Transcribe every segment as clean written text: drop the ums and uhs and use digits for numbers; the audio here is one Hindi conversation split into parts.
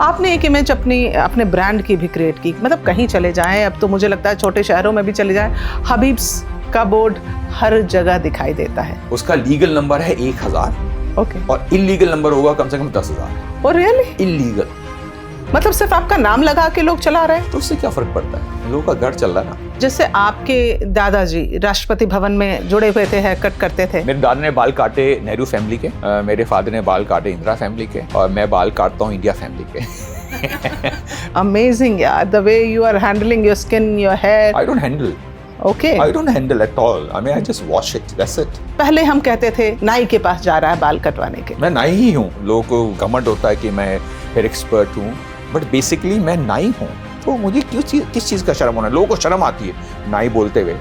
आपने एक इमेज अपने ब्रांड की भी क्रिएट की, मतलब कहीं चले जाएं, अब तो मुझे लगता है छोटे शहरों में भी चले जाएं, हबीब्स का बोर्ड हर जगह दिखाई देता है। उसका लीगल नंबर है 1000 ओके। और इलीगल नंबर होगा कम से कम 10,000। और रियली? इलीगल मतलब सिर्फ आपका नाम लगा के लोग चला रहे हैं? तो उससे क्या फर्क पड़ता है, लोगों का घर चल रहा है ना। जैसे आपके दादाजी राष्ट्रपति भवन में जुड़े हुए थे, हेयर कट करते थे। मेरे दादा ने बाल काटे नेहरू फैमिली के, मेरे फादर ने बाल काटे इंदिरा फैमिली के, और मैं बाल काटता हूँ इंडिया फैमिली के। अमेजिंग यार, the way you are handling your skin, your hair. I don't handle. Okay. I don't handle at all. I mean, I just wash it. That's it. पहले हम कहते थे नाई के पास जा रहा है बाल कटवाने के। मैं नाई ही हूँ। लोगों को घमंड होता है कि मैं हेयर एक्सपर्ट हूँ, बट बेसिकली मैं नाई हूँ। तो मुझे किस चीज़ का शर्म होना है? लोगों को शर्म आती है नाई बोलते हुए,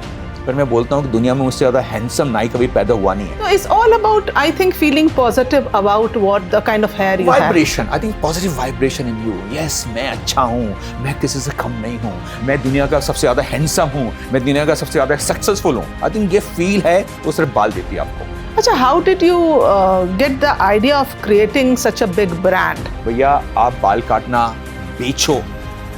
पर मैं बोलता हूँ कि दुनिया में मुझसे ज़्यादा हैंडसम नाई कभी पैदा हुआ नहीं है। So it's all about, I think, feeling positive about what the kind of hair you have. Vibration. I think positive vibration in you. Yes, मैं अच्छा हूँ, मैं किसी से कम नहीं हूँ, मैं दुनिया का सबसे ज़्यादा हैंडसम हूँ, मैं दुनिया का सबसे ज़्यादा सक्सेसफुल हूँ। I think ये फील है वो सिर्फ बाल देती है आपको। अच्छा, how did you get the idea of creating such a big brand? भैया आप बाल काटना बेचो,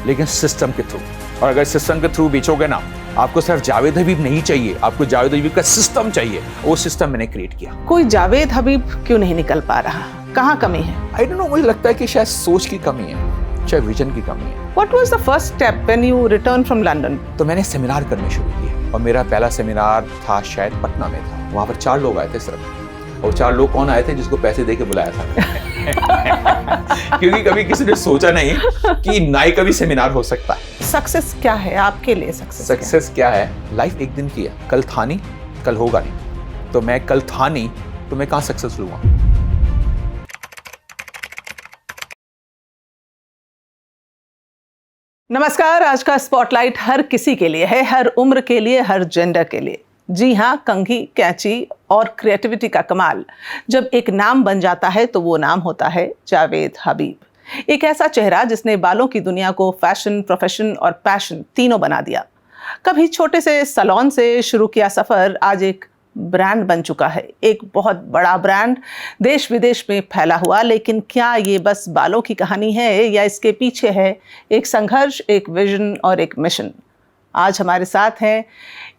लेकिन सिस्टम के थ्रू। और अगर सिस्टम के थ्रू बेचोगे ना, आपको सिर्फ जावेद हबीब नहीं चाहिए, आपको जावेद हबीब का सिस्टम चाहिए। वो सिस्टम मैंने क्रिएट किया। कोई जावेद हबीब क्यों नहीं निकल पा रहा? कहाँ कमी है? आई डोंट नो, मुझे लगता है कि शायद सोच की कमी है, शायद विजन की कमी है। What was the first step when you returned from London? तो मैंने सेमिनार करने शुरू किए, और मेरा पहला सेमिनार था शायद पटना में था। वहाँ पर 4 लोग आए थे सिर्फ, और 4 लोग कौन आए थे? जिसको पैसे दे के बुलाया था। क्योंकि कभी किसी ने सोचा नहीं कि नाई का भी सेमिनार हो सकता है। सक्सेस क्या है आपके लिए? सक्सेस क्या है? लाइफ एक दिन की है, कल था नहीं, कल होगा नहीं। तो मैं कल था नहीं, तो मैं कहाँ सक्सेसफुल हुआ? नमस्कार, आज का स्पॉटलाइट हर किसी के लिए है, हर उम्र के लिए, हर जेंडर के लिए। जी हाँ, कंघी, कैंची और क्रिएटिविटी का कमाल जब एक नाम बन जाता है तो वो नाम होता है जावेद हबीब। एक ऐसा चेहरा जिसने बालों की दुनिया को फैशन, प्रोफेशन और पैशन तीनों बना दिया। कभी छोटे से सैलून से शुरू किया सफ़र आज एक ब्रांड बन चुका है, एक बहुत बड़ा ब्रांड, देश विदेश में फैला हुआ। लेकिन क्या ये बस बालों की कहानी है, या इसके पीछे है एक संघर्ष, एक विजन और एक मिशन? आज हमारे साथ हैं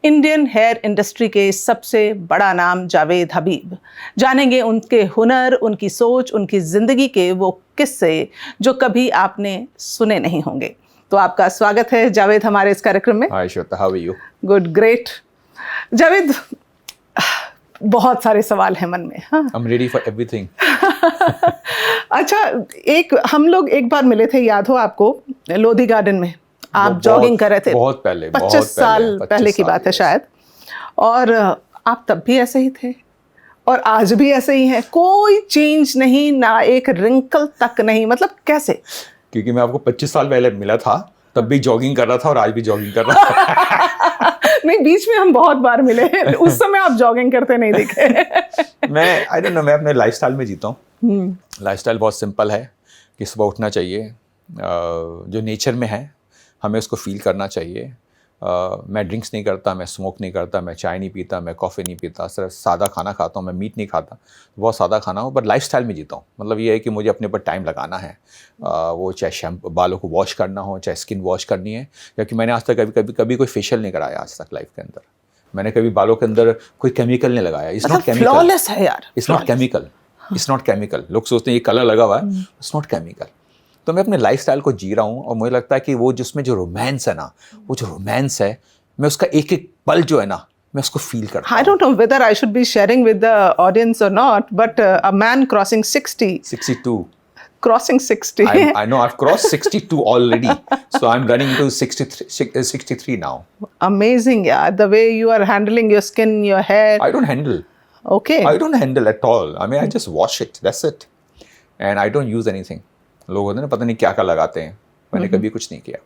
इंडियन हेयर इंडस्ट्री के सबसे बड़ा नाम जावेद हबीब। जानेंगे उनके हुनर, उनकी सोच, उनकी ज़िंदगी के वो किस्से जो कभी आपने सुने नहीं होंगे। तो आपका स्वागत है जावेद हमारे इस कार्यक्रम में। Hi Shweta, how are you? Good, great. Javed, बहुत सारे सवाल हैं मन में। हाँ, I am ready for everything. अच्छा, हम लोग एक बार मिले थे, याद हो आपको, लोधी गार्डन में। आप जॉगिंग कर रहे थे, बहुत पहले, 25 साल पहले की बात है शायद। और आप तब भी ऐसे ही थे और आज भी ऐसे ही हैं, कोई चेंज नहीं, ना एक रिंकल तक नहीं। मतलब कैसे? क्योंकि मैं आपको 25 साल पहले मिला था, तब भी जॉगिंग कर रहा था और आज भी जॉगिंग कर रहा था। नहीं, बीच में हम बहुत बार मिले, उस समय आप जॉगिंग करते नहीं दिखे। मैं आई डोंट नो, मैं अपने लाइफस्टाइल में जीता हूँ। लाइफस्टाइल बहुत सिंपल है कि सुबह उठना चाहिए, जो नेचर में है हमें उसको फील करना चाहिए। मैं ड्रिंक्स नहीं करता, मैं स्मोक नहीं करता, मैं चाय नहीं पीता, मैं कॉफ़ी नहीं पीता, सिर्फ सादा खाना खाता हूँ, मैं मीट नहीं खाता, बहुत सादा खाना हूँ, बट लाइफस्टाइल में जीता हूँ। मतलब ये है कि मुझे अपने ऊपर टाइम लगाना है, वो चाहे शैम्पू, बालों को वॉश करना हो, चाहे स्किन वॉश करनी है। क्योंकि मैंने आज तक कभी कोई फेशियल नहीं कराया आज तक लाइफ के अंदर। मैंने कभी बालों के अंदर कोई केमिकल नहीं लगाया। इट्स नॉट केमिकल, फ्लॉलेस है यार, it's not chemical, it's not chemical. लोग सोचते हैं ये कलर लगा हुआ है, इट्स नॉट केमिकल। तो मैं अपने लाइफस्टाइल को जी रहा हूँ, और मुझे लगता है कि वो जिसमें जो रोमांस है ना, वो जो रोमांस है, मैं उसका एक एक पल जो है ना, मैं उसको फील करता हूँ। I don't know whether I should be sharing with the audience or not, but a man crossing 62. Crossing 60. I know I've crossed 62 already, so I'm running to 63 now. Amazing, yeah. The way you are handling your skin, your hair. I don't handle. Okay. I don't handle at all. I mean, I just wash it. That's it. And I don't use anything. लोग होते हैं ना, पता नहीं क्या लगाते हैं, मैंने कभी कुछ नहीं किया।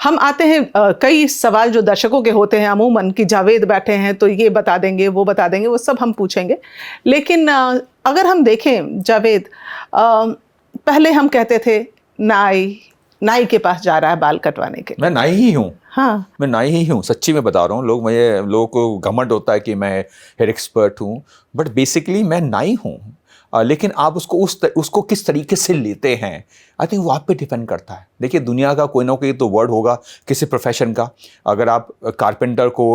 हम आते हैं, कई सवाल जो दर्शकों के होते हैं अमूमन कि जावेद बैठे हैं तो ये बता देंगे, वो बता देंगे, वो सब हम पूछेंगे। लेकिन अगर हम देखें जावेद, पहले हम कहते थे नाई के पास जा रहा है बाल कटवाने के। मैं नाई ही हूँ। हाँ, मैं नाई ही हूँ, सच्ची में बता रहा हूँ। लोगों को घमंड होता है कि मैं हेयर एक्सपर्ट हूँ, बट बेसिकली मैं नाई हूँ। लेकिन आप उसको किस तरीके से लेते हैं, आई थिंक वो आप पे डिपेंड करता है। देखिए, दुनिया का कोई ना कोई तो वर्ड होगा किसी प्रोफेशन का। अगर आप कारपेंटर को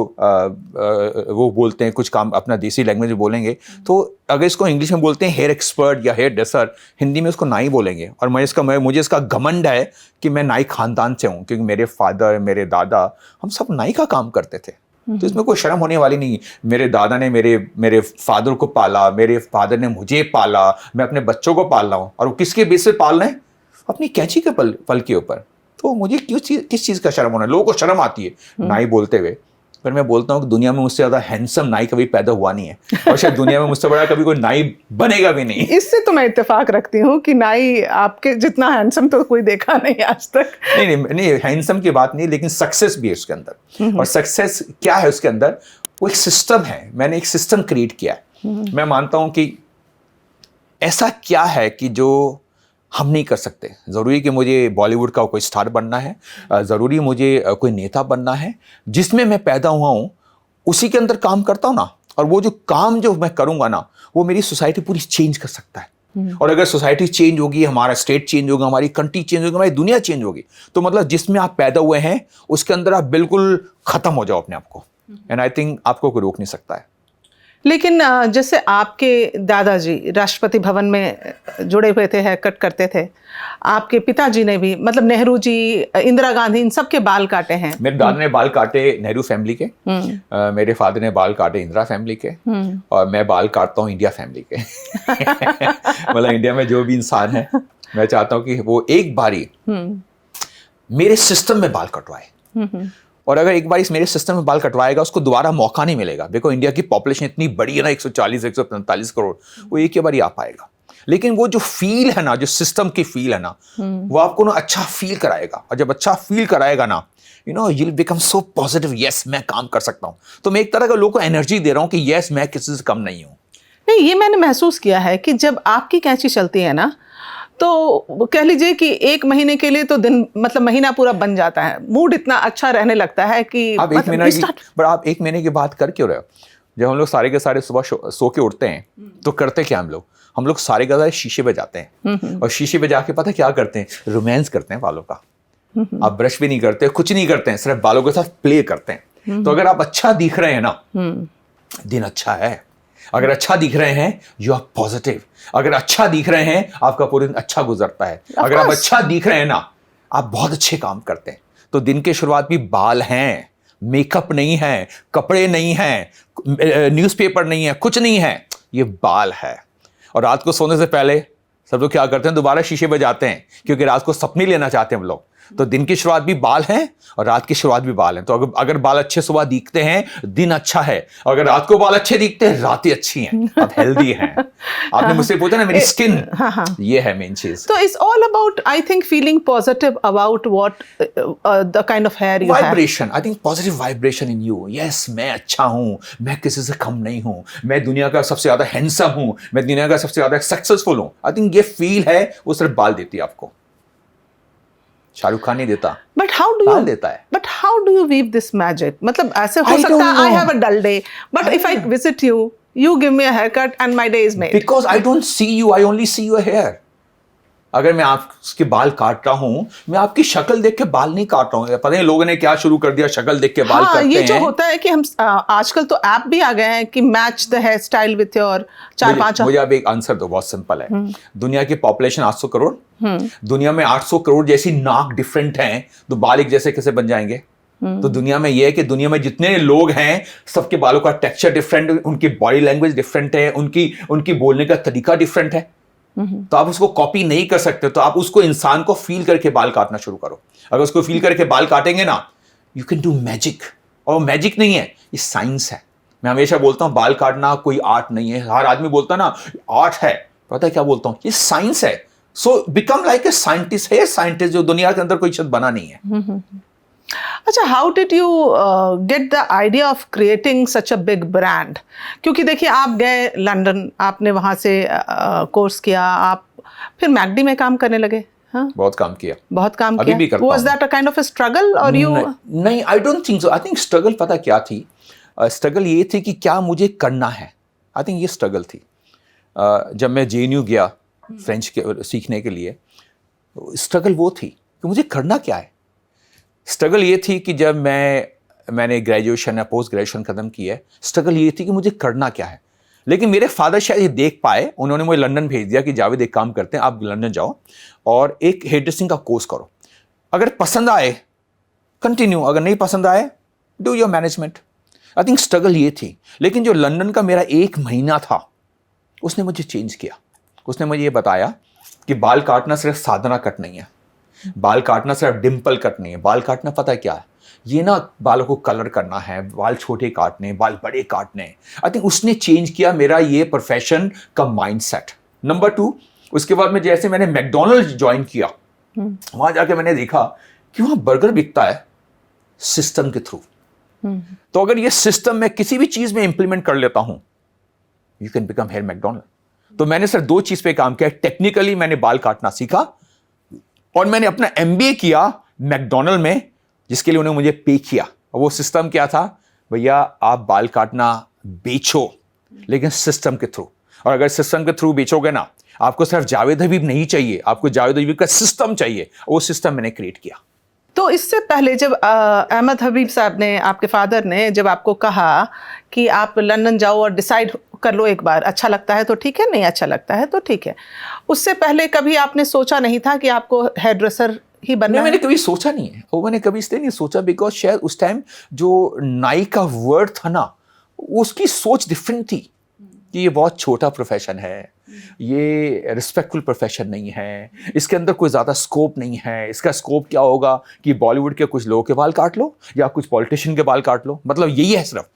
वो बोलते हैं कुछ काम अपना देसी लैंग्वेज में बोलेंगे, तो अगर इसको इंग्लिश में बोलते हैं हेयर एक्सपर्ट या हेयर ड्रेसर, हिंदी में उसको नाई बोलेंगे। और मुझे इसका घमंड है कि मैं नाई खानदान से हूँ, क्योंकि मेरे फादर, मेरे दादा, हम सब नाई का काम करते थे। तो इसमें कोई शर्म होने वाली नहीं। मेरे दादा ने मेरे फादर को पाला, मेरे फादर ने मुझे पाला, मैं अपने बच्चों को पाल रहा हूँ। और वो किसके बेस पे पाल रहे हैं? अपनी कैंची के पल के ऊपर। तो मुझे किस चीज़ का शर्म होना? लोगों को शर्म आती है नाई बोलते हुए, पर मैं बोलता हूँ कि दुनिया में मुझसे ज़्यादा हैंडसम नाई कभी पैदा हुआ नहीं है, और शायद दुनिया में मुझसे बड़ा कभी कोई नाई बनेगा भी नहीं। इससे तो मैं इत्तेफाक रखती हूँ कि नाई आपके जितना हैंडसम तो कोई देखा नहीं आज तक। नहीं, हैंडसम की बात नहीं, लेकिन सक्सेस भी है उसके अंदर। और सक्सेस क्या है उसके अंदर? वो एक सिस्टम है। मैंने एक सिस्टम क्रिएट किया है। मैं मानता हूँ कि ऐसा क्या है कि जो हम नहीं कर सकते। ज़रूरी कि मुझे बॉलीवुड का कोई स्टार बनना है, ज़रूरी मुझे कोई नेता बनना है। जिसमें मैं पैदा हुआ हूँ उसी के अंदर काम करता हूँ ना, और वो जो काम जो मैं करूँगा ना, वो मेरी सोसाइटी पूरी चेंज कर सकता है। और अगर सोसाइटी चेंज होगी, हमारा स्टेट चेंज होगा, हमारी कंट्री चेंज होगी, हमारी दुनिया चेंज होगी, तो मतलब जिसमें आप पैदा हुए हैं उसके अंदर आप बिल्कुल ख़त्म हो जाओ अपने आप को। एंड आई थिंक आपको कोई रोक नहीं सकता है। लेकिन जैसे आपके दादाजी राष्ट्रपति भवन में जुड़े हुए थे, हेयर कट करते थे, आपके पिताजी ने भी, मतलब नेहरू जी, इंदिरा गांधी, इन सब के बाल काटे हैं। मेरे दादा ने बाल काटे नेहरू फैमिली के, मेरे फादर ने बाल काटे इंदिरा फैमिली के, और मैं बाल काटता हूँ इंडिया फैमिली के। मतलब इंडिया में जो भी इंसान है, मैं चाहता हूँ कि वो एक बारी मेरे सिस्टम में बाल कटवाए। और अगर एक बार इस मेरे सिस्टम में बाल कटवाएगा, उसको दोबारा मौका नहीं मिलेगा। देखो, इंडिया की पॉपुलेशन इतनी बड़ी है ना, 140-145 करोड़, वो एक ही बार ही आ पाएगा। लेकिन वो जो फील है ना, जो सिस्टम की फील है ना, वो आपको ना अच्छा फील कराएगा। और जब अच्छा फील कराएगा ना, you will become so positive, yes मैं काम कर सकता हूँ। तो मैं एक तरह का लोगों को एनर्जी दे रहा हूँ कि यस मैं किसी से कम नहीं हूँ। नहीं, ये मैंने महसूस किया है कि जब आपकी कैंची चलती है ना, तो कह लीजिए कि 1 महीने के लिए तो दिन, मतलब महीना पूरा बन जाता है। मूड इतना अच्छा रहने लगता है कि आप एक महीने की बात कर क्यों रहे हो? जब हम लोग सारे के सारे सुबह सो के उठते हैं, तो करते क्या हम लोग सारे के सारे शीशे पे जाते हैं, और शीशे पे जाके पता क्या करते हैं? रोमांस करते हैं बालों का। आप ब्रश भी नहीं करते, कुछ नहीं करते हैं, सिर्फ बालों के साथ प्ले करते हैं। तो अगर आप अच्छा दिख रहे हैं ना, दिन अच्छा है। अगर अच्छा दिख रहे हैं, यू आर पॉजिटिव। अगर अच्छा दिख रहे हैं, आपका पूरा दिन अच्छा गुजरता है। अगर आप अच्छा दिख रहे हैं ना, आप बहुत अच्छे काम करते हैं। तो दिन की शुरुआत भी बाल हैं, मेकअप नहीं है, कपड़े नहीं हैं, न्यूज़पेपर नहीं है, कुछ नहीं है, ये बाल है। और रात को सोने से पहले सब लोग क्या करते हैं? दोबारा शीशे पे जाते हैं, क्योंकि रात को सपने लेना चाहते हैं हम लोग। तो दिन की शुरुआत भी बाल हैं और रात की शुरुआत भी बाल हैं। तो अगर बाल अच्छे सुबह दिखते हैं, दिन अच्छा है। अगर रात को बाल अच्छे दिखते हैं, रातें अच्छी हैं, आप हेल्दी हैं। आपने मुझसे पूछा ना मेरी स्किन, ये है मेन चीज। तो it's all about, I think, feeling positive about what the kind of hair you have. Vibration, I think positive vibration in you. Yes, मैं अच्छा हूँ, मैं किसी से कम नहीं हूँ, मैं दुनिया का सबसे ज्यादा हैंडसम हूँ, मैं दुनिया का सबसे ज्यादा सक्सेसफुल हूँ। आई थिंक ये फील है, वो सिर्फ बाल देती है आपको। शाहरुख खान नहीं देता, बट हाउ डू यू देता है। But how do you weave this magic? मतलब ऐसे हो सकता है I have a dull day, but if I visit you, you give me a haircut and my day is made. Because I don't see you, I only see your hair. अगर मैं आपके बाल काट रहा हूं, मैं आपकी शक्ल देख के बाल नहीं काट रहा हूं। पता नहीं लोगों ने क्या शुरू कर दिया, शक्ल देख के बाल काटते हैं। ये जो होता है कि हम आजकल तो ऐप भी आ गए हैं कि match the hair style with your 4-5। मुझे अब एक आंसर दो, बहुत सिंपल है। दुनिया की पॉपुलेशन 800 करोड़, दुनिया में 800 करोड़ जैसी नाक डिफरेंट हैं, तो बाल एक जैसे कैसे बन जाएंगे? तो दुनिया में ये है कि दुनिया में जितने लोग हैं, सबके बालों का टेक्सचर डिफरेंट, उनकी बॉडी लैंग्वेज डिफरेंट है, उनकी बोलने का तरीका डिफरेंट है। तो आप उसको कॉपी नहीं कर सकते। तो आप उसको, इंसान को फील करके बाल काटना शुरू करो। अगर उसको फील करके बाल काटेंगे ना, यू कैन डू मैजिक। और मैजिक नहीं है, ये साइंस है। मैं हमेशा बोलता हूं बाल काटना कोई आर्ट नहीं है। हर आदमी बोलता है ना आर्ट है, पता है क्या बोलता हूं? ये साइंस है। So become like a scientist. है साइंटिस्ट जो दुनिया के अंदर कोई शब्द बना नहीं है। अच्छा, how did you get the idea of creating such a big brand? क्योंकि देखिए, आप गए लंदन, आपने वहाँ से कोर्स किया, आप फिर मैकडी में काम करने लगे। हाँ, बहुत काम किया, बहुत काम अभी किया। भी करता हूं। Was that a kind of a struggle or you? नहीं, I don't think so. I think struggle पता क्या थी? स्ट्रगल ये थी कि क्या मुझे करना है। आई थिंक ये स्ट्रगल थी। जब मैं JNU गया फ्रेंच के सीखने के लिए, स्ट्रगल वो थी कि मुझे करना क्या है। स्ट्रगल ये थी कि जब मैंने ग्रेजुएशन या पोस्ट ग्रेजुएशन ख़त्म की है, स्ट्रगल ये थी कि मुझे करना क्या है। लेकिन मेरे फादर शायद ये देख पाए, उन्होंने मुझे लंदन भेज दिया कि जावेद एक काम करते हैं, आप लंदन जाओ और एक हेयर ड्रेसिंग का कोर्स करो, अगर पसंद आए कंटिन्यू, अगर नहीं पसंद आए do your management. I think struggle ये थी। लेकिन जो लंदन का मेरा 1 महीना था, उसने मुझे चेंज किया। उसने मुझे ये बताया कि बाल काटना सिर्फ साधना कट नहीं है, बाल काटना सिर्फ डिम्पल कट नहीं है, बाल काटना पता है क्या है, ये ना बालों को कलर करना है, बाल छोटे काटने, बाल बड़े काटने। आई थिंक उसने चेंज किया मेरा ये प्रोफेशन का माइंडसेट। नंबर 2, उसके बाद में जैसे मैंने मैकडॉनल्ड्स ज्वाइन किया, वहां जाके मैंने देखा कि वहां बर्गर बिकता है सिस्टम के थ्रू। तो अगर ये सिस्टम मैं किसी भी चीज में इंप्लीमेंट कर लेता हूं, you can become hair McDonald. तो मैंने सिर्फ 2 चीज पे काम किया। टेक्निकली मैंने बाल काटना सीखा और मैंने अपना MBA किया मैकडॉनल्ड में, जिसके लिए उन्होंने मुझे पे किया। और वो सिस्टम क्या था, भैया आप बाल काटना बेचो लेकिन सिस्टम के थ्रू। और अगर सिस्टम के थ्रू बेचोगे ना, आपको सिर्फ जावेद हबीब नहीं चाहिए, आपको जावेद हबीब का सिस्टम चाहिए। वो सिस्टम मैंने क्रिएट किया। तो इससे पहले जब अहमद हबीब साहब ने, आपके फादर ने जब आपको कहा कि आप लंदन जाओ और डिसाइड कर लो एक बार, अच्छा लगता है तो ठीक है, नहीं अच्छा लगता है तो ठीक है, उससे पहले कभी आपने सोचा नहीं था कि आपको हेयर ड्रेसर ही बनना है? मैंने कभी सोचा नहीं है, वो मैंने कभी इसलिए नहीं सोचा बिकॉज शायद उस टाइम जो नाई का वर्ड था ना, उसकी सोच डिफरेंट थी कि ये बहुत छोटा प्रोफेशन है, ये रिस्पेक्टफुल प्रोफेशन नहीं है, इसके अंदर कोई ज़्यादा स्कोप नहीं है। इसका स्कोप क्या होगा कि बॉलीवुड के कुछ लोगों के बाल काट लो या कुछ पॉलिटिशियन के बाल काट लो, मतलब यही है सिर्फ।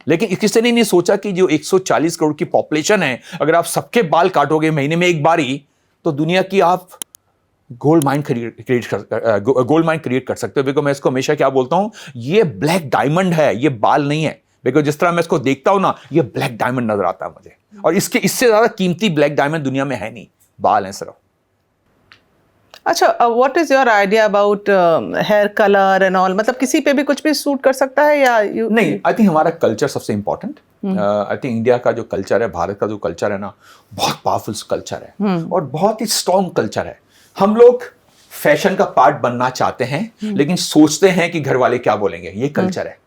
लेकिन किसी ने नहीं सोचा कि जो 140 करोड़ की पॉपुलेशन है, अगर आप सबके बाल काटोगे महीने में एक बारी, तो दुनिया की आप गोल्ड माइन क्रिएट कर सकते हो। बिकॉज मैं इसको हमेशा क्या बोलता हूँ, ये ब्लैक डायमंड है, ये बाल नहीं है। बिकॉज जिस तरह मैं इसको देखता हूँ ना, ये ब्लैक डायमंड नजर आता है मुझे, और इससे ज्यादा कीमती ब्लैक डायमंड दुनिया में है नहीं, बाल हैं सिर्फ। अच्छा, what is your idea about hair colour and all? मतलब किसी पे भी कुछ भी सूट कर सकता है या नहीं, आई थिंक हमारा कल्चर सबसे इंपॉर्टेंट। आई थिंक इंडिया का जो कल्चर है, भारत का जो कल्चर है ना, बहुत पावरफुल कल्चर है और बहुत ही स्ट्रॉन्ग कल्चर है। हम लोग फैशन का पार्ट बनना चाहते हैं, लेकिन सोचते हैं कि घर वाले क्या बोलेंगे, ये कल्चर है।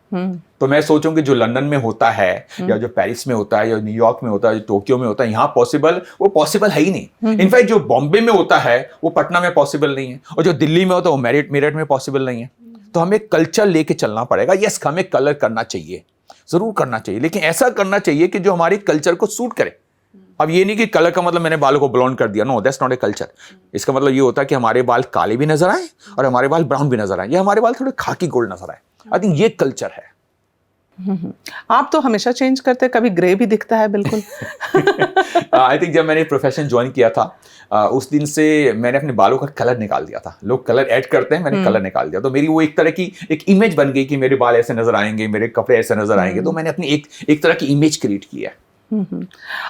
तो मैं सोचूं कि जो लंदन में होता है या जो पेरिस में होता है या न्यूयॉर्क में होता है, जो टोक्यो में होता है, यहाँ पॉसिबल, वो पॉसिबल है ही नहीं। इनफैक्ट जो बॉम्बे में होता है वो पटना में पॉसिबल नहीं है, और जो दिल्ली में होता है वो मेरठ में पॉसिबल नहीं है। तो हमें कल्चर लेके चलना पड़ेगा। यस, हमें कलर करना चाहिए, जरूर करना चाहिए, लेकिन ऐसा करना चाहिए कि जो हमारी कल्चर को सूट करे। अब ये नहीं कि कलर का मतलब मैंने बालों को ब्लॉन्ड कर दिया, no, that's not a culture. इसका मतलब ये होता है कि हमारे बाल काले भी नजर आए और हमारे बाल ब्राउन भी नजर आए, या हमारे बाल थोड़े खाकी गोल्ड नजर आए। आई थिंक ये कल्चर है। आप तो हमेशा चेंज करते हैं, कभी ग्रे भी दिखता है बिल्कुल। आई थिंक जब मैंने प्रोफेशन ज्वाइन किया था, उस दिन से मैंने अपने बालों का कलर निकाल दिया था। लोग कलर ऐड करते हैं, मैंने कलर निकाल दिया। तो मेरी वो एक तरह की एक इमेज बन गई कि मेरे बाल ऐसे नजर आएंगे, मेरे कपड़े ऐसे नजर आएंगे। तो मैंने अपनी एक तरह की इमेज क्रिएट की है।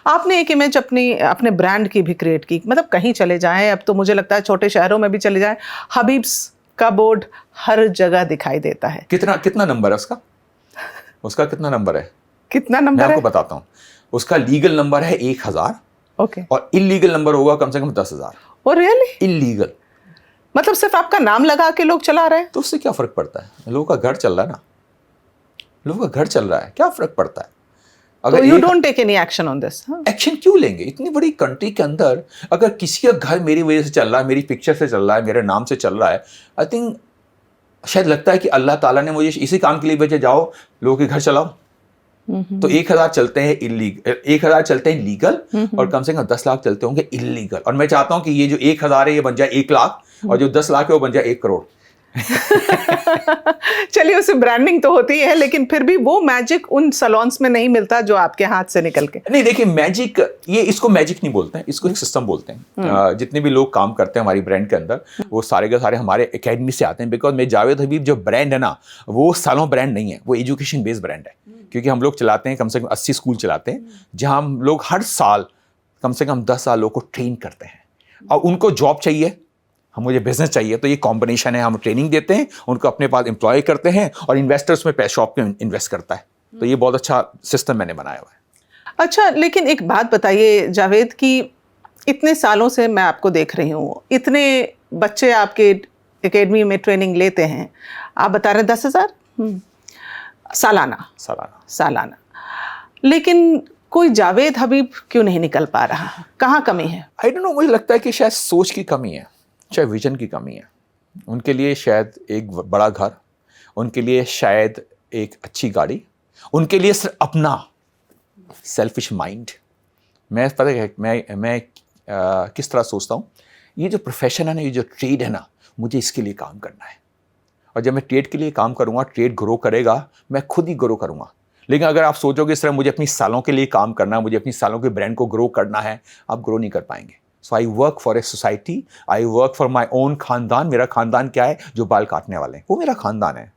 आपने एक इमेज अपने ब्रांड की भी क्रिएट की। मतलब कहीं चले जाएं, अब तो मुझे लगता है छोटे शहरों में भी चले जाएं, हबीब्स का बोर्ड हर जगह दिखाई देता है। कितना नंबर है उसका कितना नंबर है? कितना नंबर मैं है? आपको बताता हूँ। उसका लीगल नंबर है 1000। ओके। और इलीगल नंबर होगा कम से कम 10,000। और रियली? इलीगल मतलब सिर्फ आपका नाम लगा के लोग चला रहे हैं? तो उससे क्या फर्क पड़ता है? लोगों का घर चल रहा है ना, लोगों का घर चल रहा है, क्या फर्क पड़ता है? अगर you don't take any action on this? Action क्यों लेंगे? इतनी बड़ी कंट्री के अंदर अगर किसी का घर मेरी वजह से चल रहा है, मेरी पिक्चर से चल रहा है, मेरे नाम से चल रहा है, आई थिंक शायद लगता है कि अल्लाह ताला ने मुझे इसी काम के लिए भेजा, जाओ लोगों के घर चलाओ। तो 1000 चलते हैं इलीगल, 1000 चलते हैं लीगल, और कम से कम 10 लाख चलते होंगे इलीगल। और मैं चाहता हूं कि ये जो 1000 है ये बन जाए 1 लाख, और जो 10 लाख है वो बन जाए 1 करोड़। चलिए, उससे ब्रांडिंग तो होती है, लेकिन फिर भी वो मैजिक उन सैलून्स में नहीं मिलता जो आपके हाथ से निकल के। नहीं, देखिए, मैजिक, ये इसको मैजिक नहीं बोलते हैं, इसको एक सिस्टम बोलते हैं। जितने भी लोग काम करते हैं हमारी ब्रांड के अंदर, वो सारे के सारे हमारे एकेडमी से आते हैं। बिकॉज मैं जावेद हबीब जो ब्रांड है ना, वो सालों ब्रांड नहीं है, वो एजुकेशन बेस्ड ब्रांड है। क्योंकि हम लोग चलाते हैं, कम से कम 80 स्कूल चलाते हैं, जहां हम लोग हर साल कम से कम 10 साल लोगों को ट्रेन करते हैं। और उनको जॉब चाहिए, मुझे बिजनेस चाहिए, तो ये कॉम्बिनेशन है। हम ट्रेनिंग देते हैं, उनको अपने पास एम्प्लॉय करते हैं, और इन्वेस्टर्स में पैसा शॉप में इन्वेस्ट करता है। तो ये बहुत अच्छा सिस्टम मैंने बनाया हुआ है। अच्छा, लेकिन एक बात बताइए जावेद कि इतने सालों से मैं आपको देख रही हूँ, इतने बच्चे आपके एकेडमी में ट्रेनिंग लेते हैं, आप बता रहे हैं 10,000 सालाना सालाना। सालाना, लेकिन कोई जावेद हबीब क्यों नहीं निकल पा रहा? कहाँ कमी है? आई डोंट नो, मुझे लगता है कि शायद सोच की कमी है, शायद विजन की कमी है। उनके लिए शायद एक बड़ा घर, उनके लिए शायद एक अच्छी गाड़ी, उनके लिए सिर्फ अपना सेल्फिश माइंड। मैं पता है मैं किस तरह सोचता हूँ, ये जो प्रोफेशन है ना, ये जो ट्रेड है ना, मुझे इसके लिए काम करना है। और जब मैं ट्रेड के लिए काम करूँगा, ट्रेड ग्रो करेगा, मैं खुद ही ग्रो करूँगा। लेकिन अगर आप सोचोगे सिर्फ मुझे अपनी सालों के लिए काम करना है, मुझे अपनी सालों के ब्रांड को ग्रो करना है, आप ग्रो नहीं कर पाएंगे। So I work for a society, I work for my own खानदान। मेरा खानदान क्या है? जो बाल काटने वाले हैं, वो मेरा खानदान है।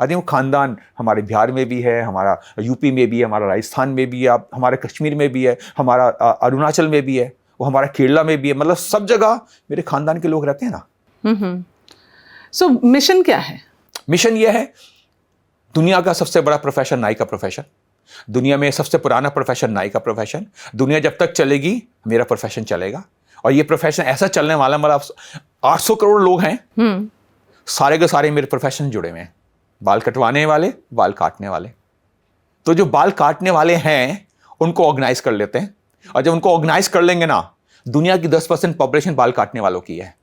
आई थिंक वो खानदान हमारे बिहार में भी है, हमारा यूपी में भी है, हमारा राजस्थान में भी है, आप हमारे कश्मीर में भी है, हमारा अरुणाचल में भी है, वो हमारा केरला में भी है। मतलब सब जगह मेरे खानदान के लोग रहते हैं ना। सो मिशन क्या है? मिशन ये है, दुनिया का सबसे बड़ा प्रोफेशन नाई का प्रोफेशन, दुनिया में सबसे पुराना प्रोफेशन नाई का प्रोफेशन, दुनिया जब तक चलेगी मेरा प्रोफेशन चलेगा। और ये प्रोफेशन ऐसा चलने वाला, मतलब 800 करोड़ लोग हैं, सारे के सारे मेरे प्रोफेशन से जुड़े हुए हैं। बाल कटवाने वाले, बाल काटने वाले। तो जो बाल काटने वाले हैं उनको ऑर्गेनाइज कर लेते हैं, और जब उनको ऑर्गेनाइज कर लेंगे ना, दुनिया की 10% पॉपुलेशन बाल काटने वालों की है।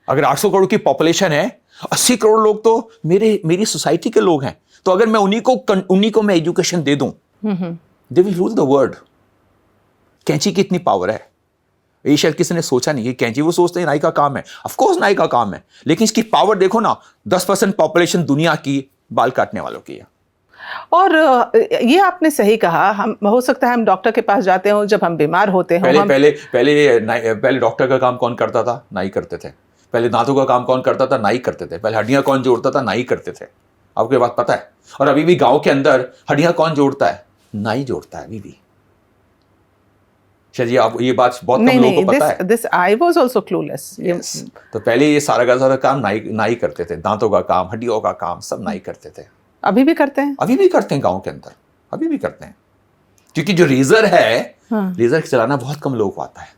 अगर 800 करोड़ की पॉपुलेशन है, 80 करोड़ लोग तो मेरी सोसाइटी के लोग हैं। तो अगर मैं उन्हीं को मैं एजुकेशन दे दूं, they will rule the world. कैंची की इतनी पावर है, ये शायद किसी ने सोचा नहीं कि कैंची, वो सोचते हैं नाई का काम है। ऑफ कोर्स नाई का काम है, लेकिन इसकी पावर देखो ना, 10% पॉपुलेशन दुनिया की बाल काटने वालों की है। और ये आपने सही कहा, हम हो सकता है हम डॉक्टर के पास जाते हो जब हम बीमार होते हो। पहले डॉक्टर का काम कौन करता था? नाई करते थे। पहले दांतों का काम कौन करता था? नाई करते थे। पहले हड्डियां कौन जोड़ता था? नाई करते थे। आपको ये बात पता है? और अभी भी गांव के अंदर हड्डियां कौन जोड़ता है? नाई जोड़ता है अभी भी। शायद ये बात बहुत कम लोगों को पता है। This I was also clueless. Yes. तो पहले ये सारा का सारा काम नाई करते थे। दांतों का काम, हड्डियों का काम सब नाई करते थे। अभी भी करते हैं? अभी भी करते हैं, गांव के अंदर अभी भी करते हैं। क्योंकि जो रेजर है, रेजर चलाना बहुत कम लोगों को आता है।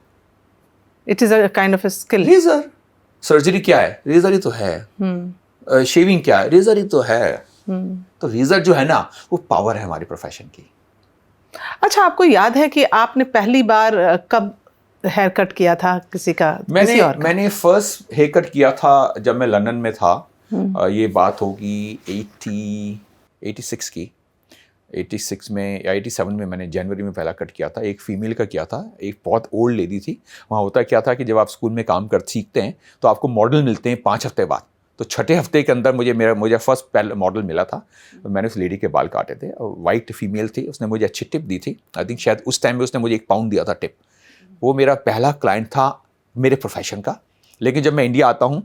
It is a kind of a skill. Razor, surgery क्या है? रेजर ही तो है। शेविंग क्या है? रेजर ही तो है। तो रेजर जो है ना, वो पावर है हमारी प्रोफेशन की। अच्छा, आपको याद है कि आपने पहली बार कब हेयर कट किया था किसी का? मैंने फर्स्ट हेयर कट किया था जब मैं लंदन में था। ये बात होगी 86 की। 86 में या 87 में मैंने जनवरी में पहला कट किया था। एक फीमेल का किया था, एक बहुत ओल्ड लेडी थी। वहाँ होता क्या था कि जब आप स्कूल में काम सीखते हैं तो आपको मॉडल मिलते हैं 5 हफ्ते बाद। तो छठे हफ्ते के अंदर मुझे फर्स्ट मॉडल मिला था। मैंने उस लेडी के बाल काटे थे, वाइट फीमेल थी। उसने मुझे अच्छी टिप दी थी। आई थिंक शायद उस टाइम में उसने मुझे 1 पाउंड दिया था टिप। वो मेरा पहला क्लाइंट था मेरे प्रोफेशन का। लेकिन जब मैं इंडिया आता हूँ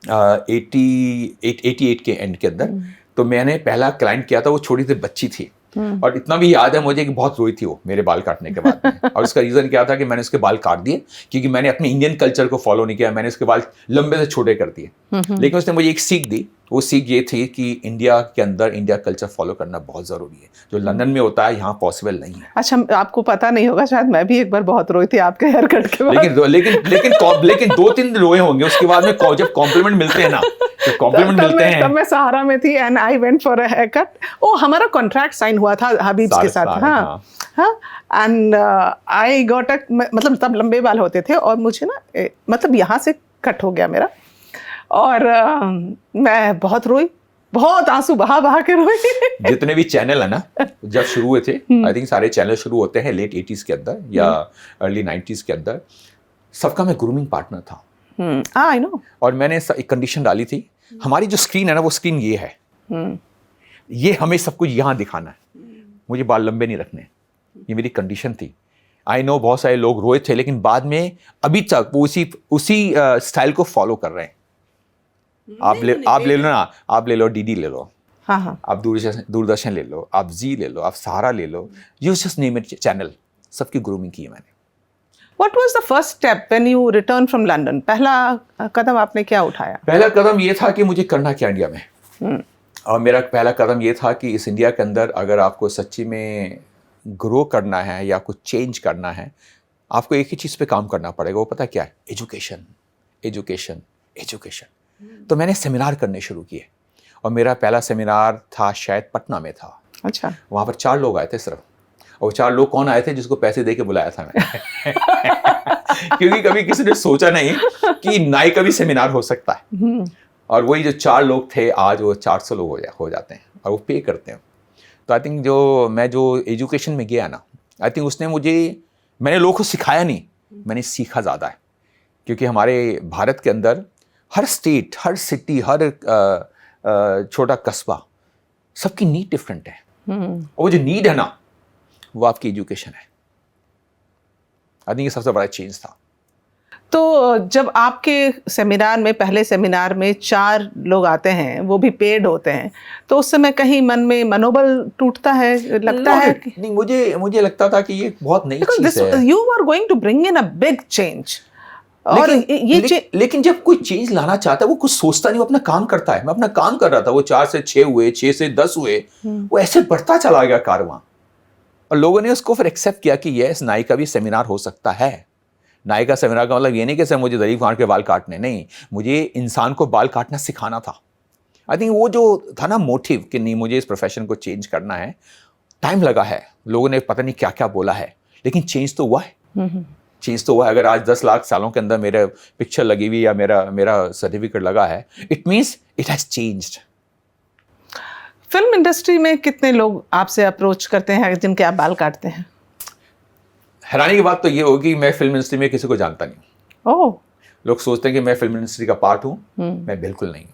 88 के एंड के अंदर, तो मैंने पहला क्लाइंट किया था, वो छोटी सी बच्ची थी। और इतना भी याद है मुझे कि बहुत रोई थी वो मेरे बाल काटने के बाद में। और उसका रीज़न क्या था कि मैंने उसके बाल काट दिए क्योंकि मैंने अपने इंडियन कल्चर को फॉलो नहीं किया। मैंने उसके बाल लंबे से छोटे कर दिए। लेकिन उसने मुझे एक सीख दी। वो सीख ये थी कि इंडिया के अंदर इंडिया कल्चर फॉलो करना बहुत ज़रूरी है। जो लंदन में होता है यहाँ पॉसिबल नहीं है। अच्छा, आपको पता नहीं होगा, शायद मैं भी एक बार बहुत रोई थी आपके हेयर कट के बाद। लेकिन 2-3 रोए होंगे। उसके बाद में जब कॉम्प्लीमेंट मिलते हैं ना, तो कॉम्प्लीमेंट मिलते हैं। तब मैं सहारा में थी and I went for a haircut. Oh, हमारा कॉन्ट्रैक्ट साइन हुआ था हबीब के साथ। हाँ, एंड आई गॉट मतलब तब लंबे बाल होते थे और मुझे ना मतलब यहाँ से कट हो गया मेरा। और मैं बहुत रोई, बहुत आंसू बहा के रोई। जितने भी चैनल है ना, जब शुरू हुए थे, आई थिंक सारे चैनल शुरू होते हैं लेट 80s के अंदर या अर्ली 90s के अंदर। सबका मैं ग्रूमिंग पार्टनर था। I know. और मैंने एक कंडीशन डाली थी, हमारी जो स्क्रीन है ना, वो स्क्रीन ये है। ये हमें सब कुछ यहाँ दिखाना है। मुझे बाल लंबे नहीं रखने, ये मेरी कंडीशन थी। आई नो बहुत सारे लोग रोए थे, लेकिन बाद में अभी तक वो उसी स्टाइल को फॉलो कर रहे हैं। आप ले लो ना, आप ले लो डीडी ले लो, हाँ, आप दूरदर्शन ले लो, आप जी ले लो, आप सहारा ले लो, you just name it channel, सबकी ग्रूमिंग की है मैंने। What was the first step when you returned from London? पहला कदम आपने क्या उठाया? पहला कदम ये था कि मुझे करना क्या इंडिया में। और मेरा पहला कदम ये था कि इस इंडिया के अंदर अगर आपको सच्ची में ग्रो करना है या कुछ चेंज करना है, आपको एक ही चीज़ पे काम करना पड़ेगा। वो पता क्या है? Education, education, education. तो मैंने सेमिनार करने शुरू किए और मेरा पहला सेमिनार था शायद पटना में था। अच्छा। वहाँ पर 4 लोग आए थे सिर्फ, और 4 लोग कौन आए थे? जिसको पैसे दे के बुलाया था मैंने। क्योंकि कभी किसी ने सोचा नहीं कि नाई का भी सेमिनार हो सकता है। और वही जो 4 लोग थे, आज वो 400 लोग हो जाते हैं और वो पे करते हैं। तो आई थिंक मैं जो एजुकेशन में गया ना, आई थिंक उसने मैंने लोगों को सिखाया नहीं, मैंने सीखा ज़्यादा है। क्योंकि हमारे भारत के अंदर हर स्टेट, हर सिटी, हर छोटा कस्बा, सबकी नीड डिफरेंट है। और वो जो नीड है ना, वो आपकी एजुकेशन है। आई थिंक ये सबसे बड़ा चेंज था। तो जब आपके सेमिनार में, पहले सेमिनार में 4 लोग आते हैं, वो भी पेड होते हैं, तो उस समय कहीं मन में मनोबल टूटता है, लगता है कि नहीं, मुझे लगता था कि ये बहुत नई चीज है। You are going to bring in a big change. और लेकिन जब कोई चेंज लाना चाहता है, वो कुछ सोचता नहीं, वो अपना काम करता है। मैं अपना काम कर रहा था, वो 4 से 6 हुए, 6 से 10 हुए, वो ऐसे बढ़ता चला गया कारवां। और लोगों ने उसको फिर एक्सेप्ट किया कि यस, नाई का भी सेमिनार हो सकता है। नाई का सेमिनार का मतलब ये नहीं कि सर मुझे दलीप खान के बाल काटने, नहीं, मुझे इंसान को बाल काटना सिखाना था। आई थिंक वो जो था ना मोटिव कि नहीं, मुझे इस प्रोफेशन को चेंज करना है। टाइम लगा है, लोगों ने पता नहीं क्या क्या बोला है, लेकिन चेंज तो हुआ है। चेंज तो हुआ है। अगर आज 10 लाख सालों के अंदर मेरे पिक्चर लगी हुई या मेरा सर्टिफिकेट लगा है, it means it has changed. Film industry में कितने लोग आपसे अप्रोच करते हैं जिनके आप बाल काटते हैं? हैरानी की बात तो ये होगी, मैं फिल्म इंडस्ट्री में किसी को जानता नहीं। ओह। लोग सोचते हैं कि मैं फिल्म इंडस्ट्री का पार्ट हूँ, मैं बिल्कुल नहीं।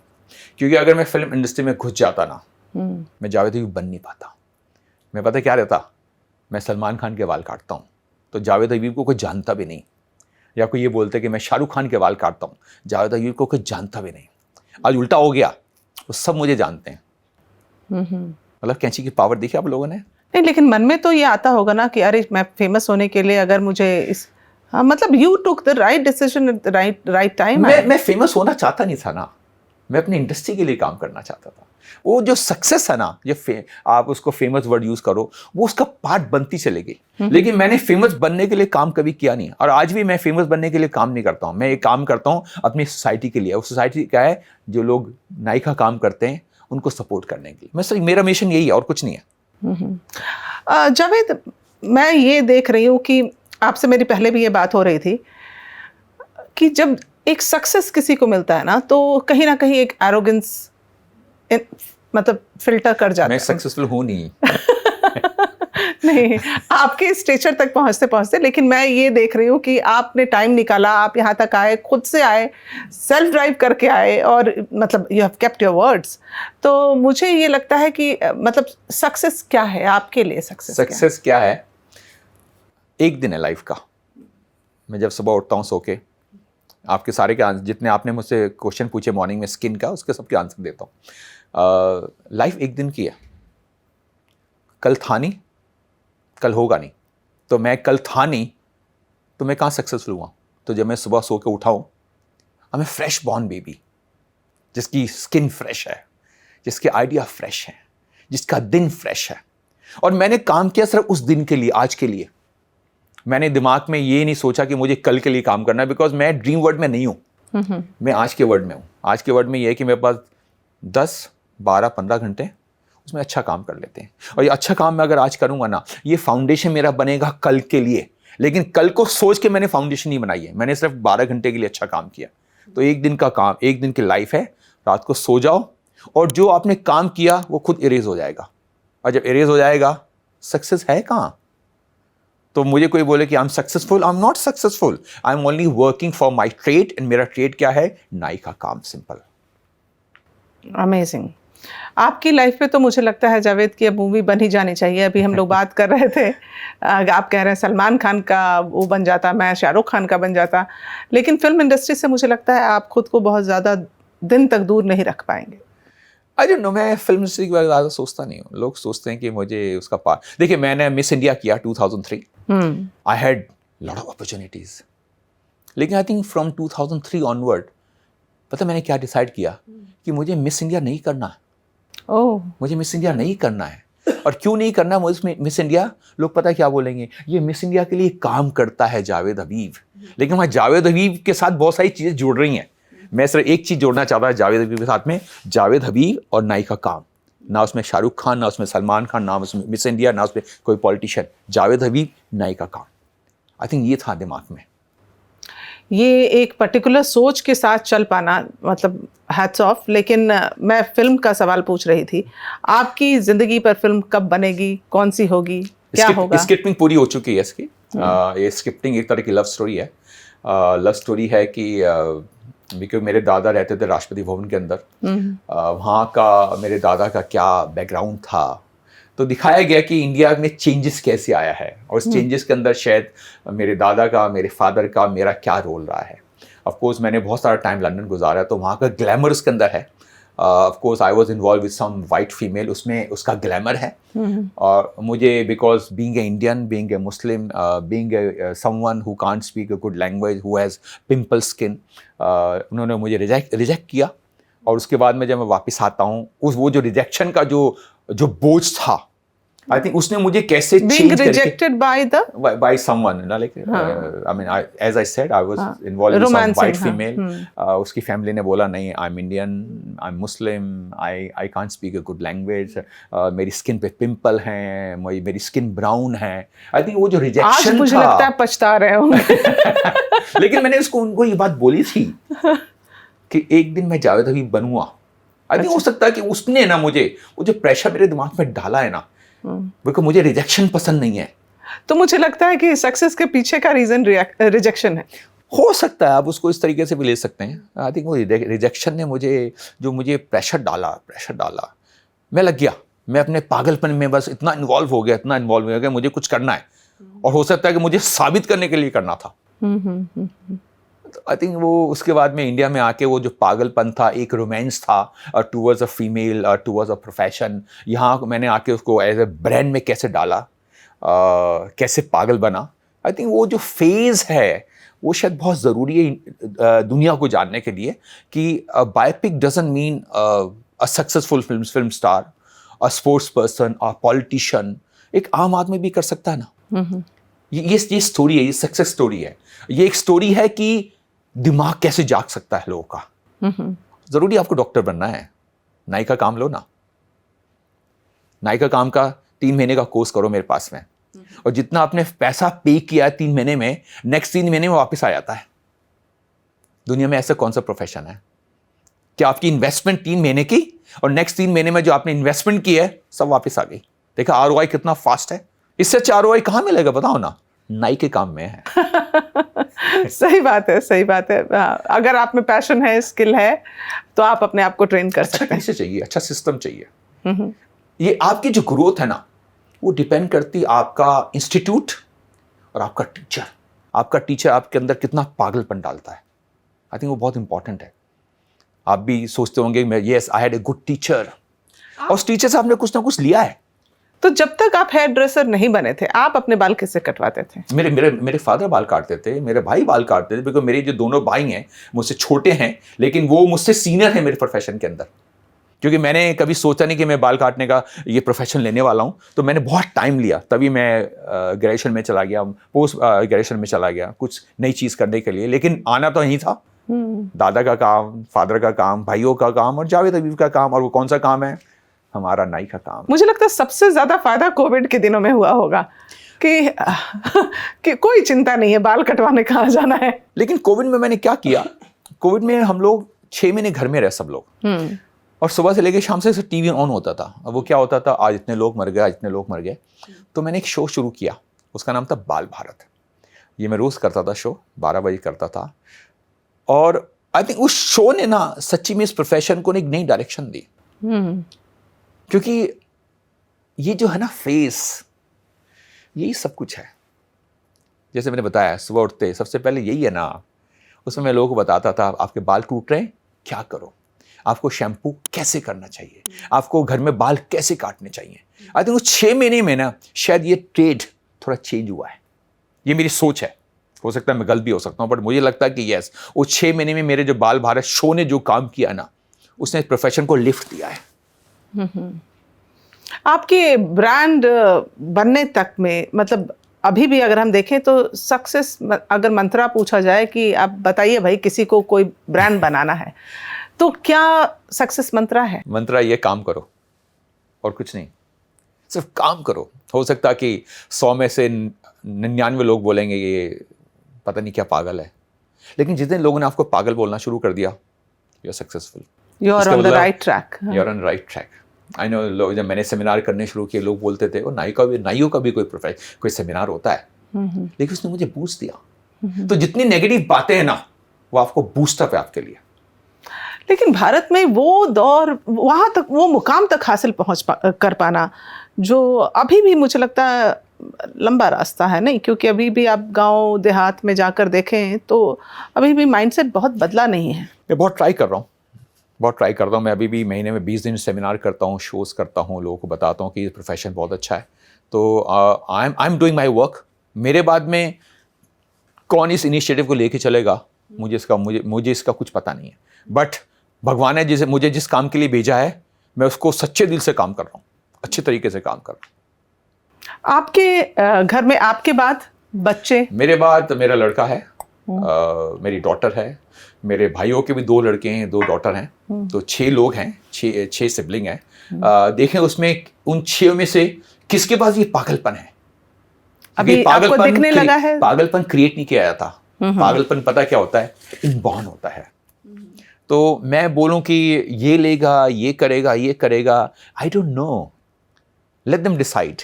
क्योंकि अगर मैं फिल्म इंडस्ट्री में घुस जाता ना, मैं जावेद अयूब बन नहीं पाता। मैं पता क्या रहता, मैं सलमान खान के बाल काटता हूँ तो जावेद अयूब को कोई जानता भी नहीं। या कोई ये बोलते कि मैं शाहरुख खान के बाल काटता हूँ, जावेद अयूब को कोई जानता भी नहीं। आज उल्टा हो गया, वो सब मुझे जानते हैं। मतलब कैंची की पावर देखी आप लोगों ने? नहीं, लेकिन मन में तो ये आता होगा ना कि अरे मैं फेमस होने के लिए अगर मुझे हाँ, मतलब you took the right decision at the right time. मैं फेमस होना चाहता नहीं था ना, मैं अपनी इंडस्ट्री के लिए काम करना चाहता था। वो जो सक्सेस है ना, आप उसको फेमस वर्ड यूज करो, वो उसका पार्ट बनती चलेगी। लेकिन मैंने फेमस बनने के लिए काम कभी किया नहीं, और आज भी मैं फेमस बनने के लिए काम नहीं करता हूँ। मैं एक काम करता हूँ अपनी सोसाइटी के लिए। वो सोसाइटी क्या है? जो लोग नाई का काम करते हैं उनको सपोर्ट करने के लिए। मेरा मिशन यही है और कुछ नहीं है। जावेद, मैं ये देख रही हूँ कि आपसे मेरी पहले भी ये बात हो रही थी कि जब एक सक्सेस किसी को मिलता है ना, तो कहीं ना कहीं एक एरोगेंस मतलब फिल्टर कर जाता है। मैं सक्सेसफुल हूँ नहीं। नहीं, आपके स्टेचर तक पहुंचते पहुंचते, लेकिन मैं ये देख रही हूँ कि आपने टाइम निकाला, आप यहाँ तक आए, खुद से आए, सेल्फ ड्राइव करके आए, और मतलब you have kept your words. तो मुझे ये लगता है कि मतलब सक्सेस क्या है आपके लिए? सक्सेस क्या है? एक दिन है लाइफ का। मैं जब सुबह उठता हूँ सो के, आपके सारे के जितने आपने मुझसे क्वेश्चन पूछे मॉर्निंग में स्किन का, उसके सबके आंसर देता हूँ। लाइफ एक दिन की है, कल था नहीं, कल होगा नहीं। तो मैं कल था नहीं तो मैं कहाँ सक्सेसफुल हुआ? तो जब मैं सुबह सो के उठा हूँ, I am a fresh born baby, जिसकी स्किन फ्रेश है, जिसके आइडिया फ्रेश है, जिसका दिन फ्रेश है। और मैंने काम किया सिर्फ उस दिन के लिए, आज के लिए। मैंने दिमाग में ये नहीं सोचा कि मुझे कल के लिए काम करना है, बिकॉज मैं ड्रीम वर्ल्ड में नहीं हूँ, मैं आज के वर्ल्ड में हूँ। आज के वर्ल्ड में ये है कि मेरे पास 10, 12, 15 घंटे, उसमें अच्छा काम कर लेते हैं। और ये अच्छा काम मैं अगर आज करूँगा ना, ये फाउंडेशन मेरा बनेगा कल के लिए। लेकिन कल को सोच के मैंने फाउंडेशन नहीं बनाई है, मैंने सिर्फ 12 घंटे के लिए अच्छा काम किया। तो एक दिन का काम, एक दिन की लाइफ है। रात को सो जाओ, और जो आपने काम किया वो खुद इरेज हो जाएगा। और जब इरेज हो जाएगा, सक्सेस है कहाँ? तो मुझे कोई बोले कि I am successful, I am not successful, I am only working for my trade. And मेरा ट्रेड क्या है? नाई का काम, सिंपल। अमेजिंग। आपकी लाइफ पे तो मुझे लगता है जावेद की अब मूवी बन ही जानी चाहिए। अभी हम लोग बात कर रहे थे, आप कह रहे हैं सलमान खान का वो बन जाता, मैं शाहरुख खान का बन जाता, लेकिन फिल्म इंडस्ट्री से मुझे लगता है आप खुद को बहुत ज़्यादा दिन तक दूर नहीं रख पाएंगे। आई डोंट नो, मैं फिल्म इंडस्ट्री के बारे में ज़्यादा सोचता नहीं हूँ। लोग सोचते हैं कि मुझे उसका पार्ट। देखिए, मैंने मिस इंडिया किया 2003, I had lot of opportunities. लेकिन आई थिंक फ्रॉम 2003 ऑनवर्ड, पता मैंने क्या डिसाइड किया कि मुझे मिस इंडिया नहीं करना है। ओह। मुझे मिस इंडिया नहीं करना है। और क्यों नहीं करना मिस इंडिया? लोग पता क्या बोलेंगे, ये मिस इंडिया के लिए काम करता है जावेद हबीब। लेकिन वहाँ जावेद हबीब के साथ बहुत सारी चीज़ें जुड़ रही हैं। मैं सिर्फ एक चीज़ जोड़ना चाहता हूँ जावेद हबीब के साथ में, जावेद हबीब और नायिका काम। ना उसमें शाहरुख खान, ना उसमें सलमान खान, ना उसमें मिस इंडिया, ना उसमें कोई पॉलिटिशियन। जावेद हबीब, नायिका काम। आई थिंक ये था दिमाग में। ये एक पर्टिकुलर सोच के साथ चल पाना, मतलब हैट्स ऑफ। लेकिन मैं फिल्म का सवाल पूछ रही थी, आपकी ज़िंदगी पर फिल्म कब बनेगी, कौन सी होगी, क्या होगा? स्क्रिप्टिंग पूरी हो चुकी है इसकी। ये स्क्रिप्टिंग एक तरह की लव स्टोरी है। लव स्टोरी है कि बिकॉज मेरे दादा रहते थे राष्ट्रपति भवन के अंदर, वहाँ का मेरे दादा का क्या बैकग्राउंड था, तो दिखाया गया कि इंडिया में चेंजेस कैसे आया है, और उस चेंजेस के अंदर शायद मेरे दादा का, मेरे फादर का, मेरा क्या रोल रहा है। ऑफ कोर्स मैंने बहुत सारा टाइम लंदन गुजारा, तो वहाँ का ग्लैमर उसके अंदर है। Of course I was involve with some white female, उसमें उसका ग्लैमर है। और मुझे because being an Indian, being a Muslim, being a someone who can't speak a good language, who has pimple skin, उन्होंने मुझे रिजेक्ट किया। और उसके बाद में जब मैं वापस आता हूँ, वो जो रिजेक्शन का जो बोझ था, आई थिंक उसने मुझे कैसे being rejected by someone, like I mean, as I said, I was involved with some white female. उसकी फैमिली ने बोला नहीं, I'm Indian, I'm Muslim, I can't speak a good language, मेरी स्किन पे पिंपल हैं, मेरी स्किन ब्राउन है। आई थिंक वो जो रिजेक्शन था, आज मुझे लगता है पछता रहे होंगे। लेकिन मैंने उनको ये बात बोली थी कि एक दिन मैं जावेद हबीब बनूंगा। आई थिंक हो सकता है कि उसने ना मुझे वो जो प्रेशर मेरे दिमाग में डाला है ना, बिकॉज मुझे रिजेक्शन पसंद नहीं है। तो मुझे लगता है कि सक्सेस के पीछे का रीजन रिजेक्शन है। हो सकता है, आप उसको इस तरीके से भी ले सकते हैं। आई थिंक वो रिजेक्शन ने मुझे प्रेशर डाला, मैं लग गया, मैं अपने पागलपन में बस इतना इन्वॉल्व हो गया कि मुझे कुछ करना है, और हो सकता है कि मुझे साबित करने के लिए करना था। आई थिंक वो उसके बाद में इंडिया में आके वो जो पागलपन था, एक रोमांस था towards a female, towards a profession, यहाँ मैंने आके उसको एज ए ब्रांड में कैसे डाला, कैसे पागल बना। आई थिंक वो जो फेज़ है वो शायद बहुत ज़रूरी है दुनिया को जानने के लिए कि biopic doesn't mean a successful film star, a sports person, a politician. एक आम आदमी भी कर सकता है ना। ये स्टोरी है, ये सक्सेस स्टोरी है। ये एक स्टोरी है कि दिमाग कैसे जाग सकता है लोगों का। जरूरी आपको डॉक्टर बनना है, नायिका काम लो ना। नायिका काम का 3 महीने का कोर्स करो मेरे पास में, और जितना आपने पैसा पे किया 3 महीने में, नेक्स्ट 3 महीने में वापस आ जाता है। दुनिया में ऐसा कौन सा प्रोफेशन है कि आपकी इन्वेस्टमेंट 3 महीने की, और नेक्स्ट 3 महीने में जो आपने इन्वेस्टमेंट की है सब वापस आ गई। देखा आरओआई कितना फास्ट है। इससे अच्छा आरओआई कहाँ मिलेगा बताओ ना, नाई के काम में है। सही बात है। अगर आप में पैशन है, स्किल है, तो आप अपने आप को ट्रेन कर सकते हैं। अच्छा चाहिए, अच्छा सिस्टम चाहिए। ये आपकी जो ग्रोथ है ना, वो डिपेंड करती है आपका इंस्टीट्यूट और आपका टीचर। आपका टीचर आपके अंदर कितना पागलपन डालता है। आई थिंक वो बहुत इंपॉर्टेंट है। आप भी सोचते होंगे yes I had a good teacher, और उस टीचर से आपने कुछ ना कुछ लिया है। तो जब तक आप हेयर ड्रेसर नहीं बने थे, आप अपने बाल किससे कटवाते थे? मेरे फादर बाल काटते थे, मेरे भाई बाल काटते थे, बिकॉज मेरे जो दोनों भाई हैं मुझसे छोटे हैं, लेकिन वो मुझसे सीनियर हैं मेरे प्रोफेशन के अंदर। क्योंकि मैंने कभी सोचा नहीं कि मैं बाल काटने का ये प्रोफेशन लेने वाला हूँ, तो मैंने बहुत टाइम लिया। तभी मैं ग्रेजुएशन में चला गया, पोस्ट ग्रेजुएशन में चला गया, कुछ नई चीज़ करने के लिए। लेकिन आना तो यही था, दादा का काम, फादर का काम, भाइयों का काम, और जावेद हबीब का काम। और वो कौन सा काम है? हमारा नाई का काम। मुझे लगता है सबसे ज्यादा फायदा कोविड के दिनों में हुआ होगा कि कोई चिंता नहीं है, बाल कटवाने कहाँ जाना है। लेकिन कोविड में मैंने क्या किया, कोविड में हम लोग 6 महीने घर में रहे सब लोग, और सुबह से लेकर शाम से टीवी ऑन होता था। अब वो क्या होता था, आज इतने लोग मर गए, आज इतने लोग मर गए। तो मैंने एक शो शुरू किया, उसका नाम था बाल भारत। ये मैं रोज़ करता था शो, 12 बजे करता था। और आई थिंक उस शो ने ना सच्ची में इस प्रोफेशन को एक नई डायरेक्शन दी। क्योंकि ये जो है ना फेस, यही सब कुछ है। जैसे मैंने बताया, सुबह उठते सबसे पहले यही है ना। उसमें मैं लोगों को बताता था, आपके बाल टूट रहे हैं, क्या करो, आपको शैम्पू कैसे करना चाहिए, आपको घर में बाल कैसे काटने चाहिए। आई थिंक 6 महीने में ना शायद ये ट्रेड थोड़ा चेंज हुआ है। ये मेरी सोच है, हो सकता है मैं गलत भी हो सकता हूँ, बट मुझे लगता है कि यस, वो 6 महीने में मेरे जो बाल भारत शो ने जो काम किया ना, उसने प्रोफेशन को लिफ्ट दिया है। आपके ब्रांड बनने तक में, मतलब अभी भी अगर हम देखें तो सक्सेस, अगर मंत्रा पूछा जाए कि आप बताइए भाई किसी को कोई ब्रांड बनाना है, तो क्या सक्सेस मंत्रा है? मंत्रा ये काम करो और कुछ नहीं, सिर्फ काम करो। हो सकता कि 100 में से 99 लोग बोलेंगे ये पता नहीं क्या पागल है, लेकिन जितने लोगों ने आपको पागल बोलना शुरू कर दिया, you are successful, you are on the right track. You are on right track. I know, लोग जब मैंने सेमिनार करने शुरू किए, लोग बोलते थे, और नाइयों का भी कोई सेमिनार होता है, लेकिन उसने मुझे बूस्ट दिया। तो जितनी नेगेटिव बातें हैं ना, वो आपको बूस्टअप है आपके लिए। लेकिन भारत में वो दौर, वहाँ तक, वो मुकाम तक हासिल कर पाना, जो अभी भी मुझे लगता है लंबा रास्ता है, नहीं? क्योंकि अभी भी आप गांव देहात में जाकर देखें तो अभी भी माइंडसेट बहुत बदला नहीं है। मैं बहुत ट्राई कर रहा हूँ। मैं अभी भी महीने में 20 दिन सेमिनार करता हूँ, शोज़ करता हूँ, लोगों को बताता हूँ कि ये प्रोफेशन बहुत अच्छा है। तो I am doing my work. मेरे बाद में कौन इस इनिशिएटिव को लेके चलेगा, मुझे इसका कुछ पता नहीं है। बट भगवान ने मुझे जिस काम के लिए भेजा है, मैं उसको सच्चे दिल से काम कर रहा हूँ, अच्छे तरीके से काम कर रहा हूँ। आपके घर में आपके बाद बच्चे? मेरे बाद मेरा लड़का है, मेरी डॉटर है, मेरे भाइयों के भी 2 लड़के हैं, 2 डॉटर हैं, तो 6 लोग हैं, 6 सिबलिंग हैं। देखें उसमें उन 6 में से किसके पास ये पागलपन है? अभी आपको दिखने लगा है? पागलपन क्रिएट नहीं किया जाता। पागलपन पता क्या होता है? इनबॉर्न होता है। तो मैं बोलूं कि ये लेगा, ये करेगा, I don't know, let them decide.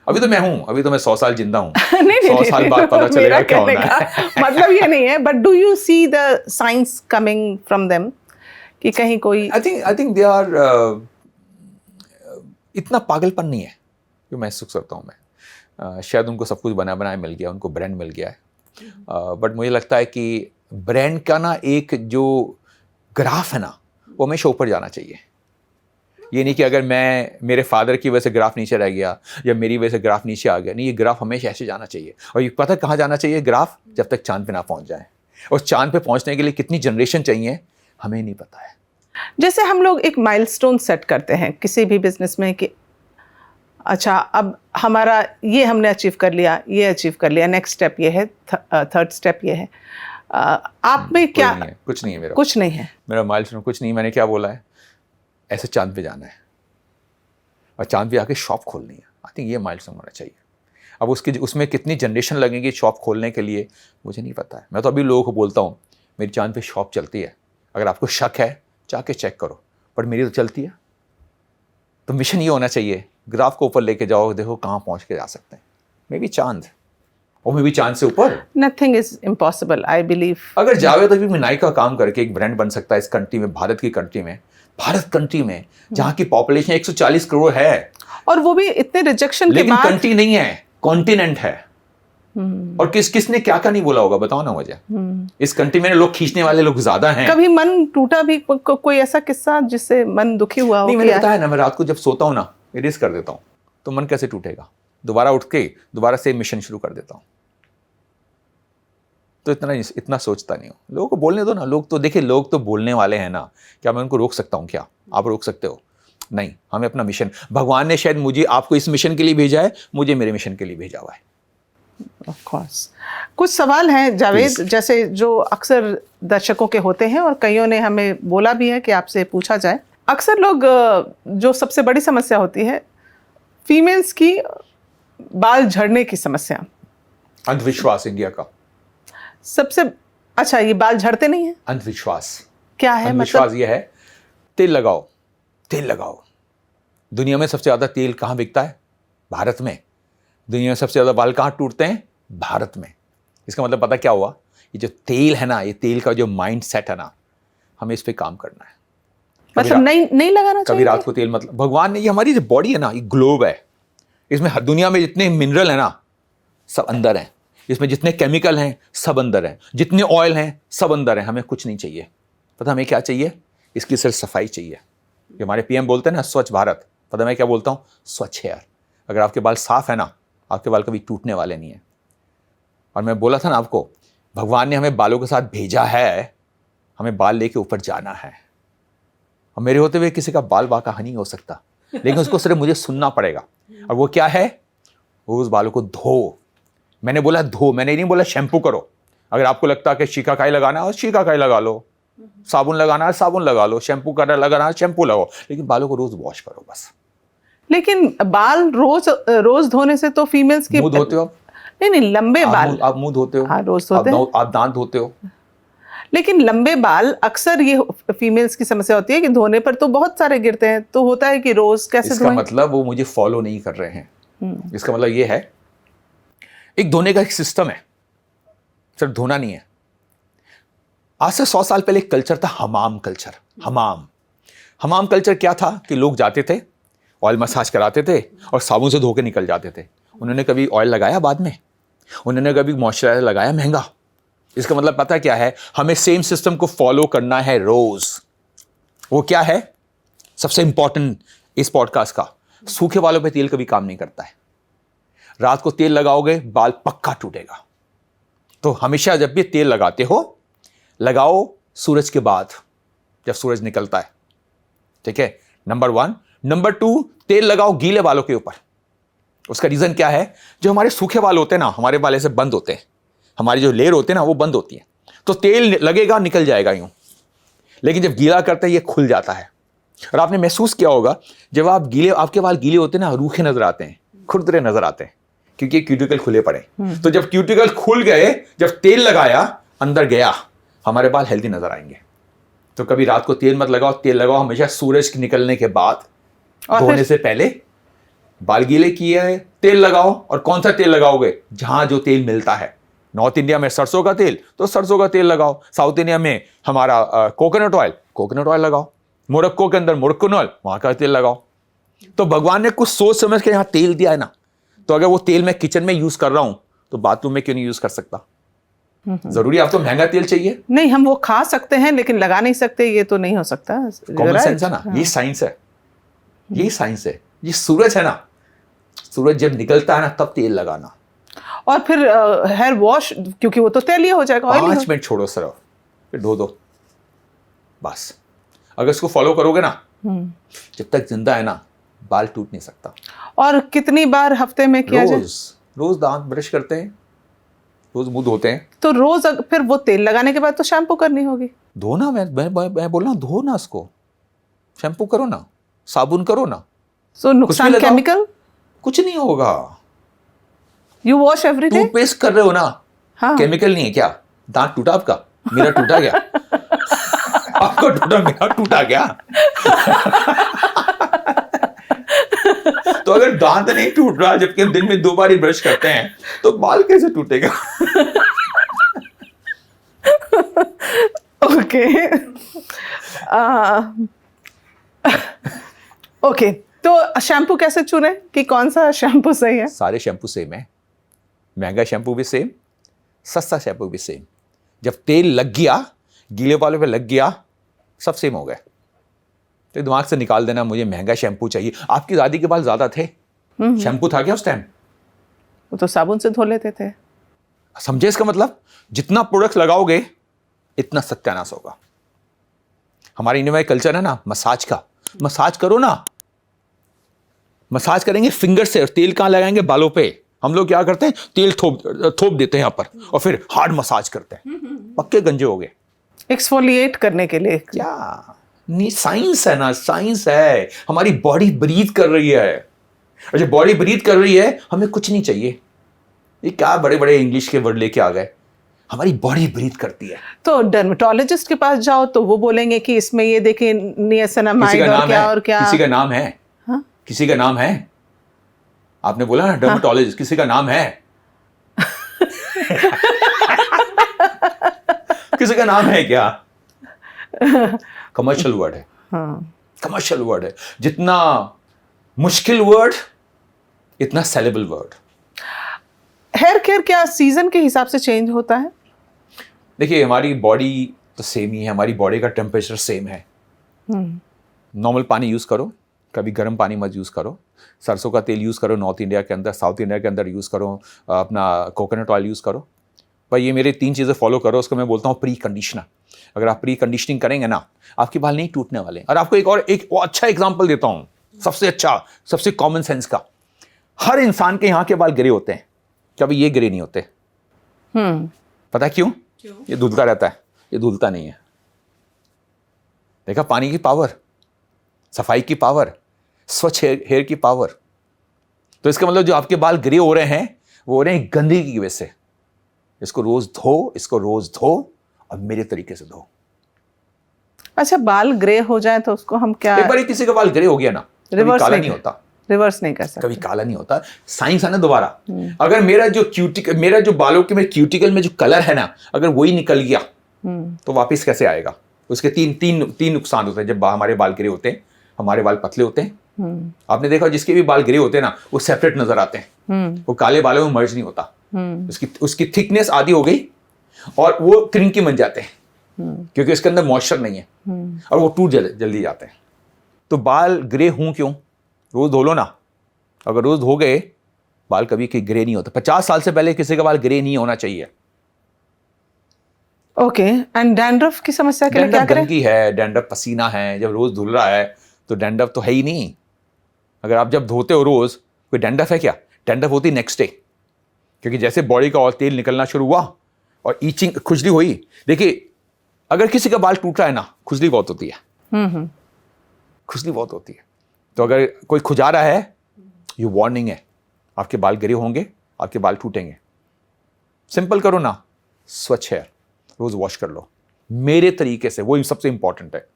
अभी तो मैं हूं, अभी तो मैं 100 साल जिंदा हूं। 100 साल बाद पता चलेगा क्या होना है। मतलब ये नहीं है, but do you see the science coming from them कि कहीं कोई? आई थिंक दे आर, इतना पागलपन नहीं है जो महसूस करता हूं मैं। शायद उनको सब कुछ बना बनाया मिल गया, उनको ब्रांड मिल गया है। बट मुझे लगता है कि ब्रांड का ना एक जो ग्राफ है ना, वो हमेशा ऊपर जाना चाहिए। ये नहीं कि अगर मेरे फादर की वजह से ग्राफ नीचे रह गया या मेरी वजह से ग्राफ नीचे आ गया, नहीं, ये ग्राफ हमेशा ऐसे जाना चाहिए। और ये पता कहाँ जाना चाहिए ग्राफ? जब तक चांद पे ना पहुंच जाए। और चांद पे पहुंचने के लिए कितनी जनरेशन चाहिए, हमें नहीं पता है। जैसे हम लोग एक माइलस्टोन सेट करते हैं किसी भी बिजनेस में कि अच्छा, अब हमारा ये हमने अचीव कर लिया, ये अचीव कर लिया, नेक्स्ट स्टेप ये है, थर्ड स्टेप ये है। आप में क्या? कुछ नहीं है मेरा। कुछ नहीं है मेरा माइलस्टोन कुछ नहीं। मैंने क्या बोला है? ऐसे चांद पे जाना है और चांद पे आके शॉप खोलनी है। आई थिंक ये माइलस्टोन होना चाहिए। अब उसमें कितनी जनरेशन लगेगी शॉप खोलने के लिए, मुझे नहीं पता है। मैं तो अभी लोगों को बोलता हूँ मेरी चांद पे शॉप चलती है, अगर आपको शक है जाके चेक करो, पर मेरी तो चलती है। तो मिशन ये होना चाहिए, ग्राफ को ऊपर लेके जाओ, देखो कहाँ पहुँच के जा सकते हैं। मे बी चांद, और मे बी चांद से ऊपर। Nothing is impossible, I believe. अगर जावेद अभी नाई का काम करके एक ब्रांड बन सकता है इस कंट्री में, भारत कंट्री में जहाँ की पॉपुलेशन 140 करोड़ है, और वो भी इतने रिजेक्शन के बाद। लेकिन कंट्री नहीं है, कॉन्टिनेंट है। और किसने क्या नहीं बोला होगा, बताओ ना मुझे। इस कंट्री में लोग खींचने वाले लोग ज्यादा हैं। कभी मन टूटा भी? कोई ऐसा किस्सा जिससे मन दुखी हुआ हो? नहीं, मैंने बताया ना, मैं रात को जब सोता हूँ ना, इरेज कर देता हूँ, तो मन कैसे टूटेगा? दोबारा उठ के दोबारा से मिशन शुरू कर देता हूँ। तो इतना सोचता नहीं हूँ। लोगों को बोलने दो ना। लोग तो बोलने वाले हैं ना, क्या मैं उनको रोक सकता हूँ? क्या आप रोक सकते हो? नहीं, हमें अपना मिशन, भगवान ने शायद मुझे आपको इस मिशन के लिए भेजा है, मुझे मेरे मिशन के लिए भेजा हुआ है। Of course. कुछ सवाल हैं जावेद, जैसे जो अक्सर दर्शकों के होते हैं और कईयों ने हमें बोला भी है कि आपसे पूछा जाए। अक्सर लोग, जो सबसे बड़ी समस्या होती है फीमेल्स की, बाल झड़ने की समस्या। अंधविश्वास इंडिया का सबसे अच्छा, ये बाल झड़ते नहीं है? अंधविश्वास क्या है? अंधविश्वास ये है, तेल लगाओ। दुनिया में सबसे ज्यादा तेल कहाँ बिकता है? भारत में। दुनिया में सबसे ज्यादा बाल कहाँ टूटते हैं? भारत में। इसका मतलब पता क्या हुआ? ये जो तेल है ना, ये तेल का जो माइंड सेट है ना, हमें इस पे काम करना है। मतलब नहीं लगाना चाहिए कभी रात को तेल, मतलब भगवान ने, ये हमारी जो बॉडी है ना, ये ग्लोब है, इसमें दुनिया में जितने मिनरल है ना, सब अंदर हैं। इसमें जितने केमिकल हैं सब अंदर हैं, जितने ऑयल हैं सब अंदर हैं। हमें कुछ नहीं चाहिए। पता हमें क्या चाहिए? इसकी सिर्फ सफाई चाहिए। ये हमारे पीएम बोलते हैं ना, स्वच्छ भारत। पता मैं क्या बोलता हूँ? स्वच्छ हेयर। अगर आपके बाल साफ है ना, आपके बाल कभी टूटने वाले नहीं है। और मैं बोला था ना आपको, भगवान ने हमें बालों के साथ भेजा है, हमें बाल लेके ऊपर जाना है। और मेरे होते हुए किसी का बाल बाका नहीं हो सकता। लेकिन उसको सिर्फ मुझे सुनना पड़ेगा। और वो क्या है? वो उस बालों को धो। मैंने बोला धो, मैंने नहीं बोला शैम्पू करो। अगर आपको लगता है कि शिकाकाई लगाना है शिकाकाई लगा लो, साबुन लगाना है साबुन लगा लो, शैम्पू करना लगाना है शैम्पू लगाओ, लेकिन बालों को रोज वॉश करो बस। लेकिन बाल रोज धोने से तो फीमेल्स के मुंह धोते हो आप? नहीं, लंबे बाल आप मुंह धोते हो? हाँ, रोज धोते हैं। आप दांत धोते हो? लेकिन लंबे बाल अक्सर ये फीमेल्स की समस्या होती है कि धोने पर तो बहुत सारे गिरते हैं, तो होता है कि रोज कैसे इसका धोएं? मतलब वो मुझे फॉलो नहीं कर रहे हैं। इसका मतलब ये है, एक धोने का एक सिस्टम है, सिर्फ धोना नहीं है। आज से 100 साल पहले एक कल्चर था हमाम कल्चर। हमाम कल्चर क्या था कि लोग जाते थे, ऑयल मसाज कराते थे और साबुन से धो के निकल जाते थे। उन्होंने कभी ऑयल लगाया बाद में? उन्होंने कभी मॉइस्चराइजर लगाया महंगा? इसका मतलब पता क्या है? हमें सेम सिस्टम को फॉलो करना है रोज। वो क्या है? सबसे इंपॉर्टेंट इस पॉडकास्ट का, सूखे बालों पे तेल कभी काम नहीं करता है। रात को तेल लगाओगे बाल पक्का टूटेगा। तो हमेशा जब भी तेल लगाते हो, लगाओ सूरज के बाद, जब सूरज निकलता है। ठीक है, नंबर 1। नंबर 2, तेल लगाओ गीले बालों के ऊपर। उसका रीजन क्या है? जो हमारे सूखे बाल होते हैं ना, हमारे बाल ऐसे बंद होते हैं, हमारी जो लेयर होते हैं ना वो बंद होती है, तो तेल लगेगा निकल जाएगा यूं। लेकिन जब गीला करते हैं ये खुल जाता है। और आपने महसूस किया होगा, जब आपके बाल गीले होते हैं ना, रूखे नजर आते हैं, खुरदरे नजर आते हैं, क्योंकि क्यूटिकल खुले पड़े। तो जब क्यूटिकल खुल गए, जब तेल लगाया, अंदर गया, हमारे बाल हेल्दी नजर आएंगे। तो कभी रात को तेल मत लगाओ, तेल लगाओ हमेशा सूरज के निकलने के बाद, धोने से पहले। बाल गीले किए हैं, तेल लगाओ। और कौन सा तेल लगाओगे? जहां जो तेल मिलता है। नॉर्थ इंडिया में सरसों का तेल, तो सरसों का तेल लगाओ। साउथ इंडिया में हमारा कोकोनट ऑयल लगाओ। मोरक्को के अंदर मोरक्कन ऑयल, वहां का तेल लगाओ। तो भगवान ने कुछ सोच समझ के यहां तेल दिया है ना, तो अगर वो तेल मैं किचन में यूज कर रहा हूं, तो बाथरूम में क्यों नहीं यूज कर सकता? जरूरी आपको महंगा तेल चाहिए? नहीं, हम वो खा सकते हैं लेकिन लगा नहीं सकते, ये तो नहीं हो सकता। कॉमन सेंस है ना, ये साइंस है, ये साइंस है। ये सूरज है ना, सूरज जब निकलता है ना, तब तेल लगाना। और फिर हेयर वॉश, क्योंकि वो तो तेल ही हो जाएगा, ऑयली 5 मिनट छोड़ो सिर्फ, फिर धो दो बस। अगर इसको फॉलो करोगे ना, जब तक जिंदा है ना, बाल टूट नहीं सकता। और कितनी बार हफ्ते में किया जाए? रोज दांत ब्रश करते हैं, रोज मुंह धोते हैं, तो रोज फिर वो तेल लगाने के बाद तो शैम्पू करनी होगी। धोना। मैं बोल रहा हूँ, धो ना उसको, शैम्पू करो ना, साबुन करो ना। सो नुकसान केमिकल कुछ नहीं होगा। You wash everything. टूथपेस्ट कर रहे हो ना, हाँ। केमिकल नहीं है क्या? दांत टूटा आपका? मेरा टूटा गया? आपका टूटा, मेरा टूटा गया? तो अगर दांत नहीं टूट रहा, जबकि हम दिन में 2 बार ही ब्रश करते हैं, तो बाल कैसे टूटेगा? ओके ओके, तो शैम्पू कैसे चुने कि कौन सा शैम्पू सही है? सारे शैम्पू सेम है। महंगा शैम्पू भी सेम, सस्ता शैम्पू भी सेम। जब तेल लग गया, गीले बालों पे लग गया, सब सेम हो गए। तो दिमाग से निकाल देना मुझे महंगा शैम्पू चाहिए। आपकी दादी के बाल ज्यादा थे, शैम्पू था क्या उस टाइम? वो तो साबुन से धो लेते थे। समझे इसका मतलब? जितना प्रोडक्ट लगाओगे इतना सत्यानाश होगा। हमारे इंडिया में कल्चर है ना मसाज का, मसाज करो ना। मसाज करेंगे फिंगर से, और तेल कहां लगाएंगे? बालों पे। हम लोग क्या करते हैं? तेल थोप देते हैं यहां पर, और फिर हार्ड मसाज करते हैं, पक्के गंजे हो गए। एक्सफोलिएट करने के लिए। क्या नहीं, साइंस है ना, साइंस है। हमारी बॉडी ब्रीथ कर रही है, और जब बॉडी ब्रीथ कर रही है, हमें कुछ नहीं चाहिए। ये क्या बड़े बड़े इंग्लिश के वर्ड लेके आ गए? हमारी बॉडी ब्रीथ करती है। तो डर्मेटोलॉजिस्ट के पास जाओ तो वो बोलेंगे कि इसमें ये देखिए नियासिनामाइड और क्या और क्या। किसी का नाम है? हाँ? किसी का नाम है? आपने बोला ना डर्मेटोलॉजिस्ट, हाँ? किसी का नाम है? किसी का नाम है क्या? कमर्शियल वर्ड है। हाँ। कमर्शियल वर्ड है। जितना मुश्किल वर्ड, इतना सेलेबल वर्ड। हेयर केयर क्या सीजन के हिसाब से चेंज होता है? देखिए, हमारी बॉडी तो सेम ही है, हमारी बॉडी का टेम्परेचर सेम है। नॉर्मल पानी यूज करो, कभी गर्म पानी मत यूज करो। सरसों का तेल यूज करो नॉर्थ इंडिया के अंदर, साउथ इंडिया के अंदर यूज करो अपना कोकोनट ऑयल यूज करो। पर ये मेरे 3 चीज़ें फॉलो करो, उसको मैं बोलता हूँ प्री कंडीशनर। अगर आप प्री कंडीशनिंग करेंगे ना, आपके बाल नहीं टूटने वाले। और आपको एक अच्छा एग्जाम्पल देता हूँ। सबसे अच्छा, सबसे कॉमन सेंस का। हर इंसान के यहाँ के बाल ग्रे होते हैं, कभी ये ग्रे नहीं होते। पता है क्यों? ये धुलता रहता है, ये धुलता नहीं है। देखा पानी की पावर, सफाई की पावर, स्वच्छ हेयर की पावर। तो इसका मतलब जो आपके बाल ग्रे हो रहे हैं वो हो रहे हैं गंदगी की वजह से। इसको रोज धो, इसको रोज धो और मेरे तरीके से धो। अच्छा, बाल ग्रे हो जाए तो उसको हम क्या? एक बार किसी का बाल ग्रे हो गया ना, कभी काला नहीं होता, रिवर्स नहीं कर सकते, कभी काला नहीं होता। साइंस है ना दोबारा। अगर मेरा जो बालों के मेरे क्यूटिकल में जो कलर है ना, अगर वही निकल गया तो वापस कैसे आएगा? उसके तीन नुकसान होते हैं जब हमारे बाल ग्रे होते हैं। हमारे बाल पतले होते हैं, आपने देखा जिसके भी बाल ग्रे होते हैं ना वो सेपरेट नजर आते हैं, वो काले बालों में मर्ज नहीं होता। उसकी थिकनेस आधी हो गई और वो क्रिंकी बन जाते हैं क्योंकि उसके अंदर मॉइस्चर नहीं है और वो टूट जल्दी जाते हैं। तो बाल ग्रे हूं क्यों? रोज धो लो ना। अगर रोज धो गए बाल कभी ग्रे नहीं होता। 50 साल से पहले किसी का बाल ग्रे नहीं होना चाहिए। ओके, एंड डैंड्रफ की समस्या के लिए क्या करें? गंदगी है, डैंड्रफ पसीना है, जब रोज धुल रहा है तो डैंड्रफ तो है ही नहीं। अगर आप जब धोते हो रोज, कोई डैंड्रफ है क्या? डैंड्रफ होती नेक्स्ट डे, क्योंकि जैसे बॉडी का और तेल निकलना शुरू हुआ और ईचिंग, खुजली हुई। देखिए अगर किसी का बाल टूट रहा है ना, खुजली बहुत होती है, खुजली बहुत होती है। तो अगर कोई खुजा रहा है, ये वार्निंग है, आपके बाल ग्रे होंगे, आपके बाल टूटेंगे। सिंपल करो ना, स्वच्छ हेयर रोज वॉश कर लो मेरे तरीके से, वो सबसे इंपॉर्टेंट है।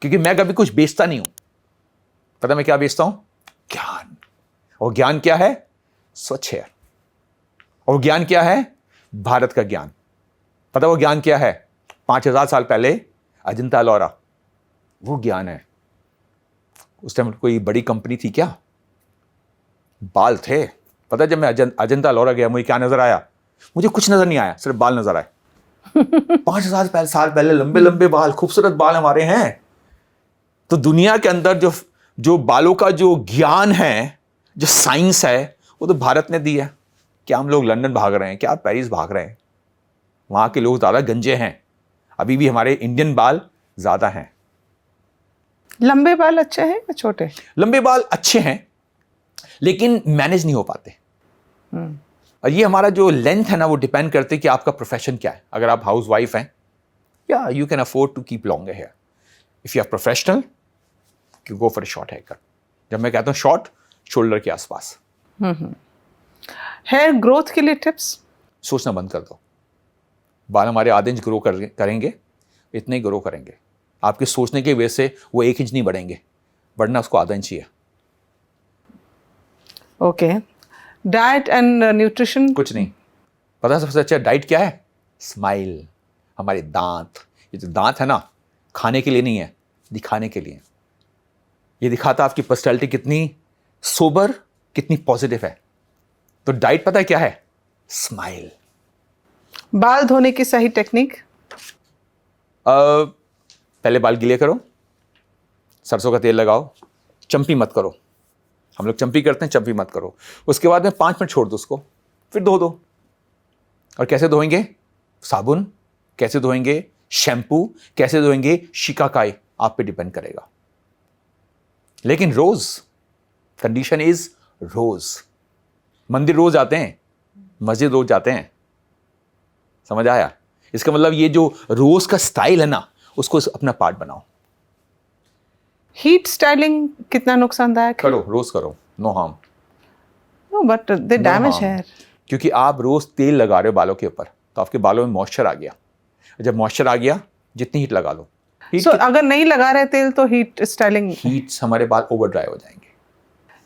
क्योंकि मैं कभी कुछ बेचता नहीं हूं। पता मैं क्या बेचता हूं? ज्ञान। और ज्ञान क्या है? स्वच्छ हेयर। और ज्ञान क्या है? भारत का ज्ञान। पता वो ज्ञान क्या है? 5000 साल पहले अजंता एलोरा, वो ज्ञान है। उस टाइम कोई बड़ी कंपनी थी क्या? बाल थे। पता जब मैं अजंता एलोरा गया, मुझे क्या नजर आया? मुझे कुछ नजर नहीं आया, सिर्फ बाल नजर आए। 5000 साल पहले लंबे लंबे बाल, खूबसूरत बाल हमारे हैं। तो दुनिया के अंदर जो बालों का जो ज्ञान है, जो साइंस है, वो तो भारत ने दी है। क्या हम लोग लंदन भाग रहे हैं? क्या पेरिस भाग रहे हैं? वहां के लोग ज्यादा गंजे हैं। अभी भी हमारे इंडियन बाल ज्यादा हैं। लंबे बाल अच्छे हैं या छोटे? लंबे बाल अच्छे हैं लेकिन मैनेज नहीं हो पाते। और ये हमारा जो लेंथ है ना, वो डिपेंड करते है कि आपका प्रोफेशन क्या है। अगर आप हाउस वाइफ हैं, या you can afford to keep longer hair. If you are professional, you go for a short hair cut. जब मैं कहता हूँ शॉर्ट, शोल्डर के आसपास। हेयर ग्रोथ के लिए टिप्स? सोचना बंद कर दो। बाल हमारे आधे इंच ग्रो करेंगे, इतने ही ग्रो करेंगे। आपके सोचने की वजह से वो 1 इंच नहीं बढ़ेंगे, बढ़ना उसको आधा इंच ही है। Okay, diet and nutrition? कुछ नहीं। पता सबसे अच्छा डाइट क्या है? स्माइल। हमारे दांत, ये जो दांत है ना, खाने के लिए नहीं है, दिखाने के लिए। ये दिखाता आपकी पर्सनैलिटी कितनी सोबर, कितनी पॉजिटिव है। तो डाइट पता है क्या है? स्माइल। बाल धोने की सही टेक्निक? पहले बाल गीले करो, सरसों का तेल लगाओ, चंपी मत करो। हम लोग चंपी करते हैं, चंपी मत करो। उसके बाद में 5 मिनट छोड़ दो उसको, फिर धो दो। और कैसे धोएंगे? साबुन कैसे धोएंगे, शैम्पू कैसे धोएंगे, शिकाकाई आप पे डिपेंड करेगा। लेकिन रोज, कंडीशन इज रोज। मंदिर रोज आते हैं, मस्जिद रोज जाते हैं। समझ आया? इसका मतलब ये जो रोज का स्टाइल है ना, उसको अपना पार्ट बनाओ। हीट स्टाइलिंग कितना नुकसानदायक है? करो, रोज करो, no harm. No, but they damage hair. क्योंकि आप रोज तेल लगा रहे हो बालों के ऊपर, तो आपके बालों में मॉइस्चर आ गया। जब मॉइस्चर आ गया, जितनी हीट लगा लो। अगर नहीं लगा रहे तेल तो हीट स्टाइलिंग, हीट हमारे बाल ओवर ड्राई हो जाएंगे।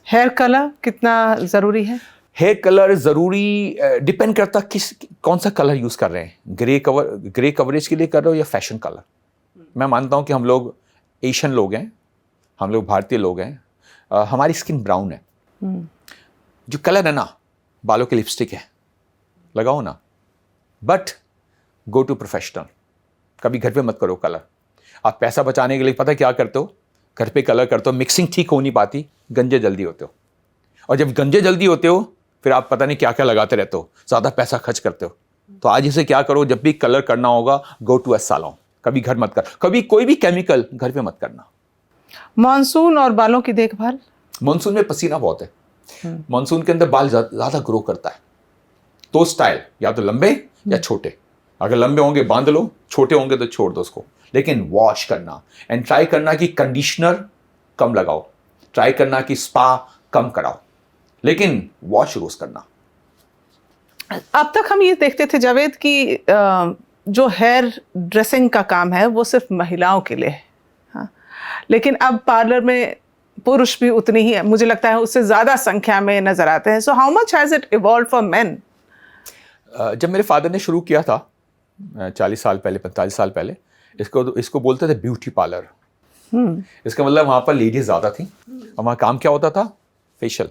हेयर कलर कितना जरूरी है? हेयर कलर जरूरी डिपेंड करता कौन सा कलर यूज कर रहे हैं। ग्रे कवरेज के लिए कर रहे हो या फैशन कलर। मैं मानता हूं कि हम लोग एशियन लोग हैं, हम लोग भारतीय लोग हैं, हमारी स्किन ब्राउन है। जो कलर है ना, बालों की लिपस्टिक है, लगाओ ना, बट गो टू प्रोफेशनल। कभी घर पे मत करो कलर। आप पैसा बचाने के लिए पता क्या करते हो? घर पे कलर करते हो, मिक्सिंग ठीक हो नहीं पाती, गंजे जल्दी होते हो। और जब गंजे जल्दी होते हो, फिर आप पता नहीं क्या क्या लगाते रहते हो, ज़्यादा पैसा खर्च करते हो। तो आज इसे क्या करो, जब भी कलर करना होगा, गो टू अ सैलून। कभी घर मत कर, कभी कोई भी केमिकल घर पे मत करना। मॉनसून और बालों की देखभाल? मानसून में पसीना बहुत है, मानसून के अंदर बाल ज़्यादा ग्रो करता है, तो स्टाइल या तो लंबे या छोटे, अगर लंबे होंगे बांध लो, छोटे होंगे तो छोड़ दो उसको, लेकिन वॉश करना एंड ट्राई करना कि कंडीशनर कम लगाओ, ट्राई करना कि स्पा कम कराओ, लेकिन वॉश रोज करना। अब तक हम ये देखते थे जावेद कि जो हेयर ड्रेसिंग का काम है वो सिर्फ महिलाओं के लिए है, हाँ, लेकिन अब पार्लर में पुरुष भी उतनी ही है, मुझे लगता है उससे ज़्यादा संख्या में नजर आते हैं। So how much has it evolve for main? जब मेरे फादर ने शुरू किया था 40 साल पहले, 45 साल पहले, इसको बोलते थे ब्यूटी पार्लर। इसका मतलब वहाँ पर लेडीज ज़्यादा थी और वहाँ काम क्या होता था? फेशियल।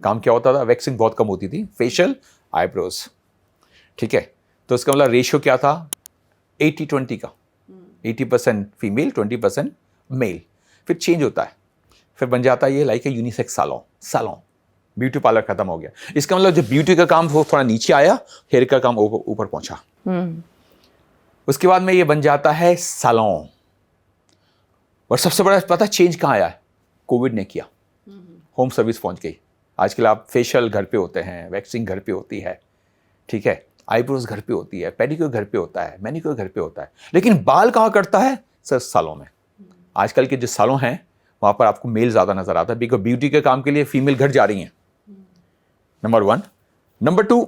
काम क्या होता था? वैक्सिंग बहुत कम होती थी, फेशियल, आईब्रोज, ठीक है। तो इसका मतलब रेशियो क्या था? 80-20 का, 80% फीमेल, 20% मेल। फिर चेंज होता है, फिर बन जाता है ये like a unisex salon. Beauty parlour खत्म हो गया। इसका मतलब जो ब्यूटी का काम वो थोड़ा नीचे आया, हेयर का काम ऊपर पहुंचा। उसके बाद में ये बन जाता है सैलून। और सबसे बड़ा पता चेंज कहाँ आया है? कोविड ने किया, होम सर्विस पहुंच गई। आजकल आप फेशियल घर पे होते हैं, वैक्सिंग घर पे होती है, ठीक है, आईब्रोज घर पे होती है, पेडिक्योर घर पे होता है, मैनिक्योर घर पे होता है, लेकिन बाल कहाँ करता है? सर सैलून में। आजकल के जो सैलून हैं वहाँ पर आपको मेल ज़्यादा नजर आता है, बिकॉज ब्यूटी के काम के लिए फीमेल घर जा रही हैं, नंबर 1। नंबर 2,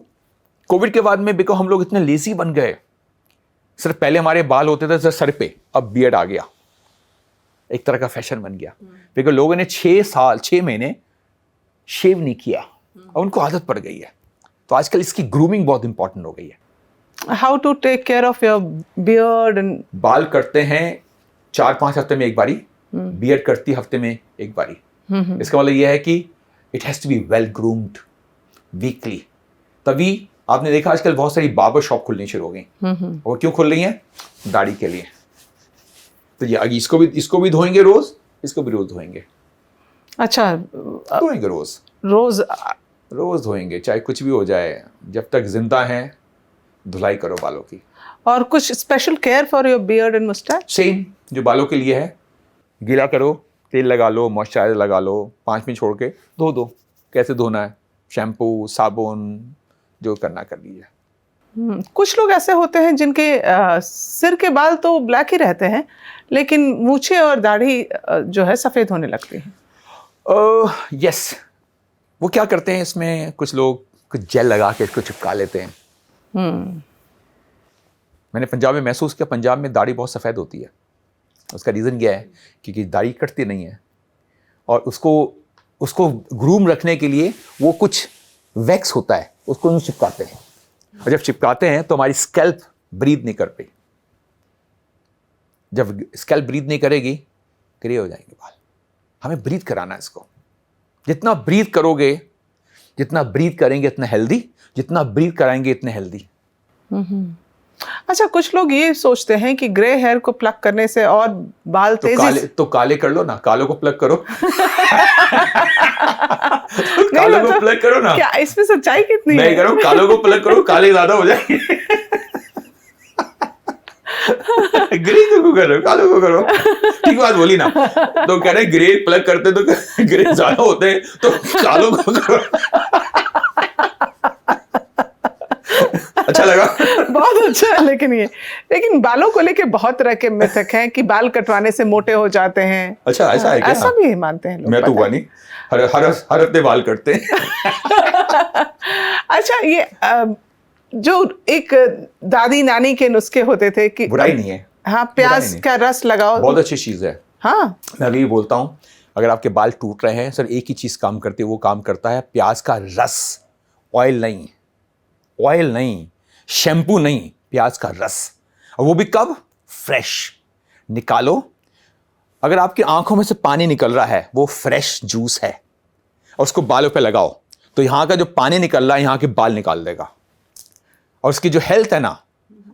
कोविड के बाद में बिकॉज हम लोग इतने लेजी बन गए, सिर्फ पहले हमारे बाल होते थे सर पे, अब बियर्ड आ गया, एक तरह का फैशन बन गया, बिकॉज लोगों ने 6 महीने शेव नहीं किया और उनको आदत पड़ गई है। तो आजकल इसकी ग्रूमिंग बहुत इंपॉर्टेंट हो गई है। How to take care of your beard? And बाल करते हैं 4-5 हफ्ते में एक बारी, बियर्ड करती हफ्ते में एक बारी। इसका मतलब यह है कि it has to be well groomed weekly. तभी आपने देखा आजकल बहुत सारी बार्बर शॉप खुलनी शुरू हो गई। और क्यों खुल रही हैं? दाढ़ी के लिए। तो ये इसको भी धोएंगे रोज, इसको भी रोज धोएंगे। अच्छा, धोएंगे रोज धोएंगे, चाहे कुछ भी हो जाए, जब तक जिंदा हैं धुलाई करो बालों की। और कुछ special care for your beard and moustache? Same जो बालों के लिए है, गीला करो, तेल लगा लो, मॉइस्चराइजर लगा लो, 5 मिनट छोड़ के धो दो। कैसे धोना है? शैम्पू, साबुन, जो करना कर लीजिए। कुछ लोग ऐसे होते हैं जिनके सिर के बाल तो ब्लैक ही रहते हैं, लेकिन मूछें और दाढ़ी जो है सफ़ेद होने लगती है। यस, वो क्या करते हैं, इसमें कुछ लोग कुछ जेल लगा के इसको चिपका लेते हैं। मैंने पंजाब में महसूस किया, पंजाब में दाढ़ी बहुत सफ़ेद होती है। उसका रीज़न क्या है? क्योंकि दाढ़ी कटती नहीं है और उसको ग्रूम रखने के लिए वो कुछ वैक्स होता है, उसको यूँ चिपकाते हैं, और जब चिपकाते हैं तो हमारी स्कैल्प ब्रीथ नहीं कर पाई। जब स्कैल्प ब्रीथ नहीं करेगी, ग्रे हो जाएंगे बाल। हमें ब्रीथ कराना है इसको। जितना ब्रीथ करोगे, जितना ब्रीथ करेंगे इतना हेल्दी, जितना ब्रीथ कराएंगे इतने हेल्दी। अच्छा, कुछ लोग ये सोचते हैं कि ग्रे हेयर को प्लग करने से और बाल तो काले कर लो ना, कालों को प्लग करो। कालों को प्लग करो ना। क्या इसमें सच्चाई कितनी है? नहीं करो, कालों को प्लग करो, काले ज्यादा हो जाएंगे। ग्रे को करो, कालों को करो। ठीक बात बोली ना। तो कह रहे ग्रे प्लग करते तो ग्रे ज्यादा होते हैं, तो कालों को करो। अच्छा लगा? बहुत अच्छा है। लेकिन बालों को लेके बहुत तरह के मिथक हैं कि बाल कटवाने से मोटे हो जाते हैं। अच्छा, ऐसा है क्या? ऐसा भी मानते हैं लोग। मैं तो हुआ नहीं, हर हफ्ते बाल करते हैं। अच्छा, ये जो एक दादी नानी के नुस्खे होते थे कि बुराई नहीं है। हाँ, प्याज का रस लगाओ, बहुत अच्छी चीज है। हाँ, मैं अभी बोलता हूँ, अगर आपके बाल टूट रहे हैं, सर एक ही चीज काम करती है, वो काम करता है प्याज का रस। ऑयल नहीं, शैम्पू नहीं, प्याज का रस। और वो भी कब? फ्रेश निकालो। अगर आपकी आंखों में से पानी निकल रहा है, वो फ्रेश जूस है, और उसको बालों पे लगाओ तो यहां का जो पानी निकल रहा है यहां के बाल निकाल देगा। और उसकी जो हेल्थ है ना,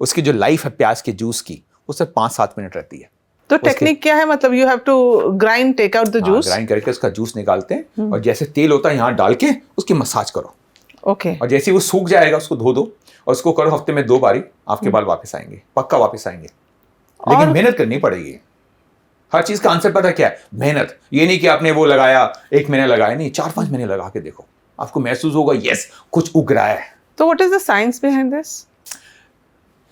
उसकी जो लाइफ है प्याज के जूस की, वो सिर्फ 5-7 मिनट रहती है। तो टेक्निक क्या है? मतलब you have to grind, take out the juice. Grind करके उसका जूस निकालते हैं, और जैसे तेल होता है यहां डाल के उसकी मसाज करो। ओके। और जैसे ही वो सूख जाएगा उसको धो दो, और उसको करो हफ्ते में 2 बारी, आपके बाल वापस आएंगे, पक्का वापस आएंगे। लेकिन मेहनत करनी पड़ेगी, हर चीज का आंसर पता क्या है? मेहनत। ये नहीं कि आपने वो लगाया 1 महीने लगाया, नहीं, 4-5 महीने लगा के देखो, आपको महसूस होगा यस कुछ उग रहा है। तो what is the science behind this?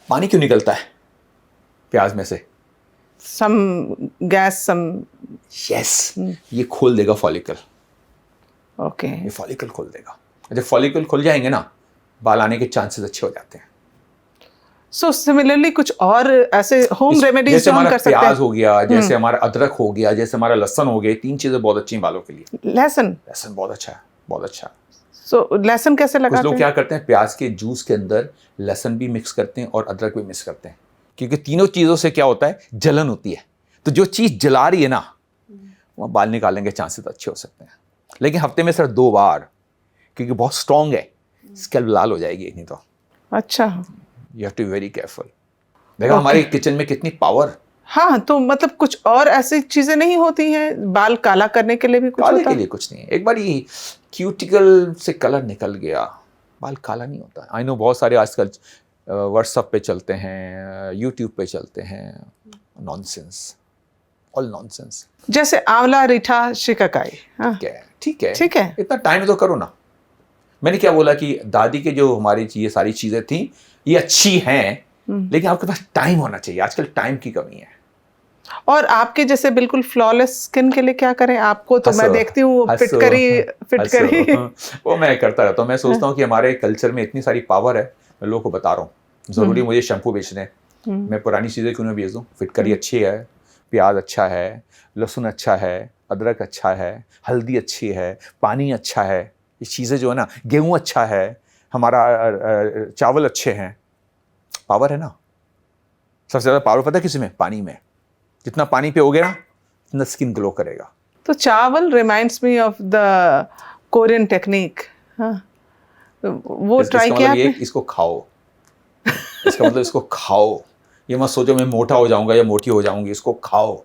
पानी क्यों निकलता है प्याज में से? सम गैस, सम यस, ये खोल देगा फॉलिकल, ओके। ये फॉलिकल खोल देगा। जब फॉलिकल खुल जाएंगे ना, बाल आने के चांसेस अच्छे हो जाते हैं। सो सिमिलरली कुछ और ऐसे होम रेमेडीज जैसे जो हम हमारा कर सकते प्याज हैं? हो गया, जैसे हमारा अदरक हो गया, जैसे हमारा लहसुन हो गया, 3 चीजें बहुत अच्छी हैं बालों के लिए। लहसुन? लहसुन बहुत अच्छा है, बहुत अच्छा है। सो लहसुन कैसे कुछ लगाते लोग हैं? क्या करते हैं, प्याज के जूस के अंदर लहसुन भी मिक्स करते हैं और अदरक भी मिक्स करते हैं, क्योंकि तीनों चीजों से क्या होता है, जलन होती है। तो जो चीज जला रही है ना, वहाँ बाल निकालने के चांसेस अच्छे हो सकते हैं। लेकिन हफ्ते में सिर्फ 2 बार, क्योंकि बहुत स्ट्रॉन्ग है, स्कैल्प लाल हो जाएगी नहीं तो। अच्छा। You have to be very careful. देखा हमारे किचन में कितनी पावर। हाँ, तो मतलब कुछ और ऐसी चीजें नहीं होती हैं बाल काला करने के लिए भी कुछ काले होता के है? लिए कुछ नहीं है। एक बार ये क्यूटिकल से कलर निकल गया, बाल काला नहीं होता। आई नो बहुत सारे आजकल व्हाट्सएप पे चलते हैं, यूट्यूब पे चलते हैं, नॉनसेंस, ऑल नॉनसेंस। जैसे आंवला, रीठा, शिकाकाई। हाँ, ठीक है, ठीक है, ठीक है। इतना टाइम तो करो ना। मैंने क्या बोला कि दादी के जो हमारी ये सारी चीजें थी, ये अच्छी हैं, लेकिन आपके पास टाइम होना चाहिए। आजकल टाइम की कमी है। और आपके जैसे बिल्कुल फ्लॉलेस स्किन के लिए क्या करें? आपको तो मैं देखती हूँ फिटकरी वो मैं करता रहता हूँ। मैं सोचता हूँ कि हमारे कल्चर में इतनी सारी पावर है, मैं लोगों को बता रहा हूँ। जरूरी मुझे शैम्पू बेचने हैं, मैं पुरानी चीजें क्यों ना बेच दूँ। फिटकरी अच्छी है, प्याज अच्छा है, लहसुन अच्छा है, अदरक अच्छा है, हल्दी अच्छी है, पानी अच्छा है, ये चीज़ें जो है ना, गेहूँ अच्छा है, हमारा चावल अच्छे हैं। पावर है ना। सबसे ज़्यादा पावर पता है किसी में? पानी में। जितना पानी पियोगे ना, उतना स्किन ग्लो करेगा। तो चावल reminds me of the Korean technique. हाँ, वो ट्राई इसका किया मतलब ये आपने? इसको खाओ। इसका मतलब इसको खाओ। ये मत सोचो मैं मोटा हो जाऊंगा या मोटी हो जाऊंगी। इसको खाओ।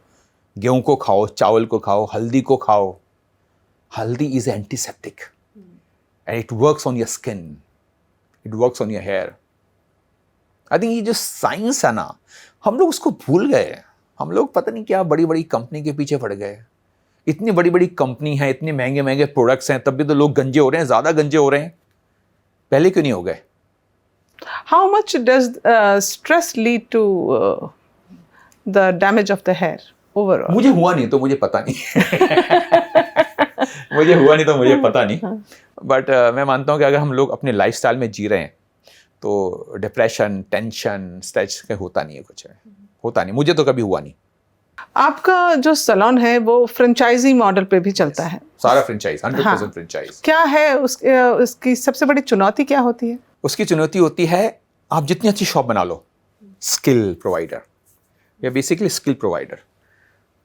गेहूं को खाओ, चावल को खाओ, हल्दी को खाओ। Haldi is antiseptic and it works on your skin, it works on your hair. I think ये जो साइंस है ना, हम लोग उसको भूल गए। हम लोग पता नहीं क्या बड़ी बड़ी कंपनी के पीछे पड़ गए। इतनी बड़ी बड़ी कंपनी है, इतने महंगे महंगे प्रोडक्ट्स हैं, तब भी तो लोग गंजे हो रहे हैं, ज़्यादा गंजे हो रहे हैं। पहले क्यों नहीं हो गए? How much does stress lead to the damage of the hair overall? मुझे हुआ नहीं तो मुझे पता नहीं। मुझे हुआ नहीं तो मुझे पता नहीं। बट मैं मानता हूँ कि अगर हम लोग अपने लाइफस्टाइल में जी रहे हैं तो डिप्रेशन, टेंशन, स्ट्रेस का होता नहीं है, कुछ है होता नहीं। मुझे तो कभी हुआ नहीं। आपका जो सैलून है वो फ्रेंचाइजी मॉडल पे भी चलता है? सारा फ्रेंचाइज, 100% हाँ। फ्रेंचाइज। क्या है उसकी सबसे बड़ी चुनौती क्या होती है? उसकी चुनौती होती है, आप जितनी अच्छी शॉप बना लो, स्किल प्रोवाइडर या बेसिकली स्किल प्रोवाइडर।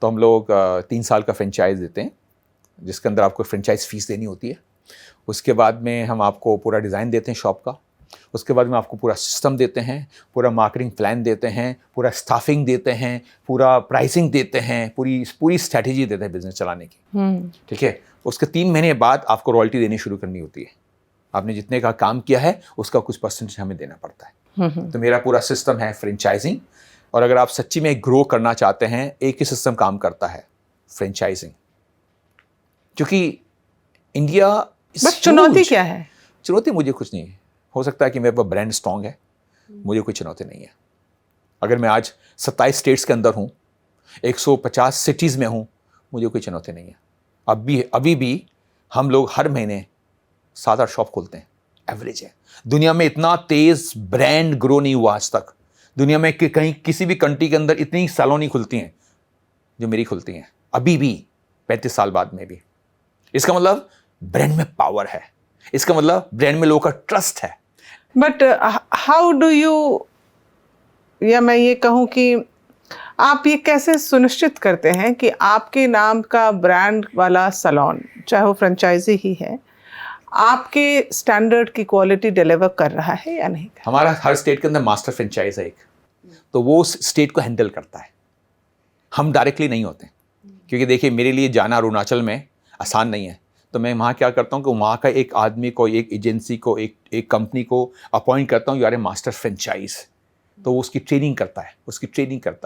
तो हम लोग 3 साल का फ्रेंचाइज देते हैं, जिसके अंदर आपको फ्रेंचाइज फीस देनी होती है। उसके बाद में हम आपको पूरा डिज़ाइन देते हैं शॉप का। उसके बाद में आपको पूरा सिस्टम देते हैं, पूरा मार्केटिंग प्लान देते हैं, पूरा स्टाफिंग देते हैं, पूरा प्राइसिंग देते हैं, पूरी स्ट्रैटेजी देते हैं बिजनेस चलाने की। ठीक है। उसके 3 महीने बाद आपको रॉयल्टी देनी शुरू करनी होती है। आपने जितने का काम किया है उसका कुछ परसेंटेज हमें देना पड़ता है। तो मेरा पूरा सिस्टम है फ्रेंचाइजिंग। और अगर आप सच्ची में ग्रो करना चाहते हैं, एक ही सिस्टम काम करता है, फ्रेंचाइजिंग। क्योंकि इंडिया बट चुनौती क्या है? चुनौती मुझे कुछ नहीं है। हो सकता है कि मेरे पास ब्रांड स्ट्रांग है, मुझे कोई चुनौती नहीं है। अगर मैं आज 27 स्टेट्स के अंदर हूँ, 150 सिटीज़ में हूँ, मुझे कोई चुनौती नहीं है। अभी भी हम लोग हर महीने 7-8 शॉप खोलते हैं, एवरेज है। दुनिया में इतना तेज़ ब्रांड ग्रो नहीं हुआ आज तक। दुनिया में कहीं किसी भी कंट्री के अंदर इतनी सैलून नहीं खुलती हैं जो मेरी खुलती हैं, अभी भी 35 साल बाद में भी। इसका मतलब ब्रांड में पावर है, इसका मतलब ब्रांड में लोगों का ट्रस्ट है। बट हाउ डू यू, या मैं ये कहूँ कि आप ये कैसे सुनिश्चित करते हैं कि आपके नाम का ब्रांड वाला सैलून, चाहे वो फ्रेंचाइजी ही है, आपके स्टैंडर्ड की क्वालिटी डिलीवर कर रहा है या नहीं? हमारा हर स्टेट के अंदर मास्टर फ्रेंचाइज है एक, तो वो स्टेट को हैंडल करता है। हम डायरेक्टली नहीं होते, क्योंकि देखिए मेरे लिए जाना अरुणाचल में आसान नहीं है। तो मैं वहाँ क्या करता हूँ कि वहाँ का एक आदमी को, एक एजेंसी को, एक कंपनी को अपॉइंट करता हूँ, यार मास्टर फ्रेंचाइज। तो वो उसकी ट्रेनिंग करता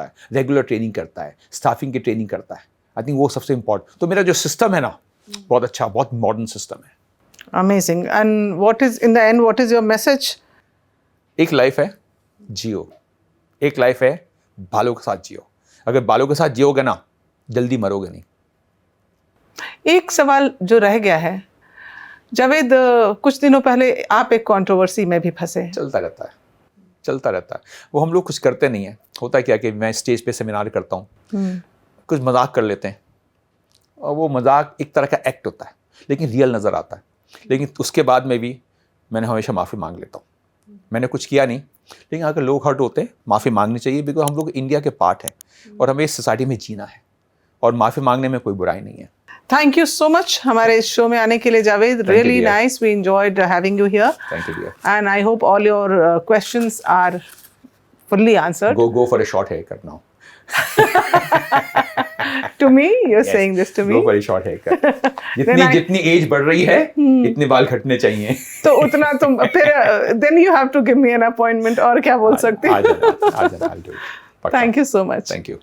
है, रेगुलर ट्रेनिंग करता है, स्टाफिंग की ट्रेनिंग करता है। आई थिंक वो सबसे इम्पोर्टेंट। तो मेरा जो सिस्टम है ना, बहुत अच्छा, बहुत मॉडर्न सिस्टम है। Amazing. And what is, in the end, what is your message? एक लाइफ है, जियो। एक लाइफ है, बालों के साथ जियो। अगर बालों के साथ जियोगे ना, जल्दी मरोगे नहीं। एक सवाल जो रह गया है, जावेद, कुछ दिनों पहले आप एक कंट्रोवर्सी में भी फंसे। चलता रहता है। वो हम लोग कुछ करते नहीं है। होता है क्या कि मैं स्टेज पे सेमिनार करता हूँ, कुछ मजाक कर लेते हैं, और वो मजाक एक तरह का एक्ट होता है, लेकिन रियल नज़र आता है। लेकिन उसके बाद में भी मैंने हमेशा माफ़ी मांग लेता हूँ। मैंने कुछ किया नहीं, लेकिन अगर लोग हर्ट होते हैं, माफ़ी मांगनी चाहिए, बिकॉज हम लोग इंडिया के पार्ट हैं और हमें इस सोसाइटी में जीना है, और माफ़ी मांगने में कोई बुराई नहीं है। थैंक यू सो मच हमारे इस शो में आने के लिए, Javed. Really nice, we enjoyed having you here. Thank you dear. And I hope all your questions are fully answered. Go for a short haircut now. To me, you're saying this to me. Go for a short haircut. जितनी एज बढ़ रही है, इतने बाल कटने चाहिए। तो उतना तुम फिर then you have to give me an appointment, और क्या बोल सकती हूँ। आ जाना, I'll do it. Thank you so much. Thank you.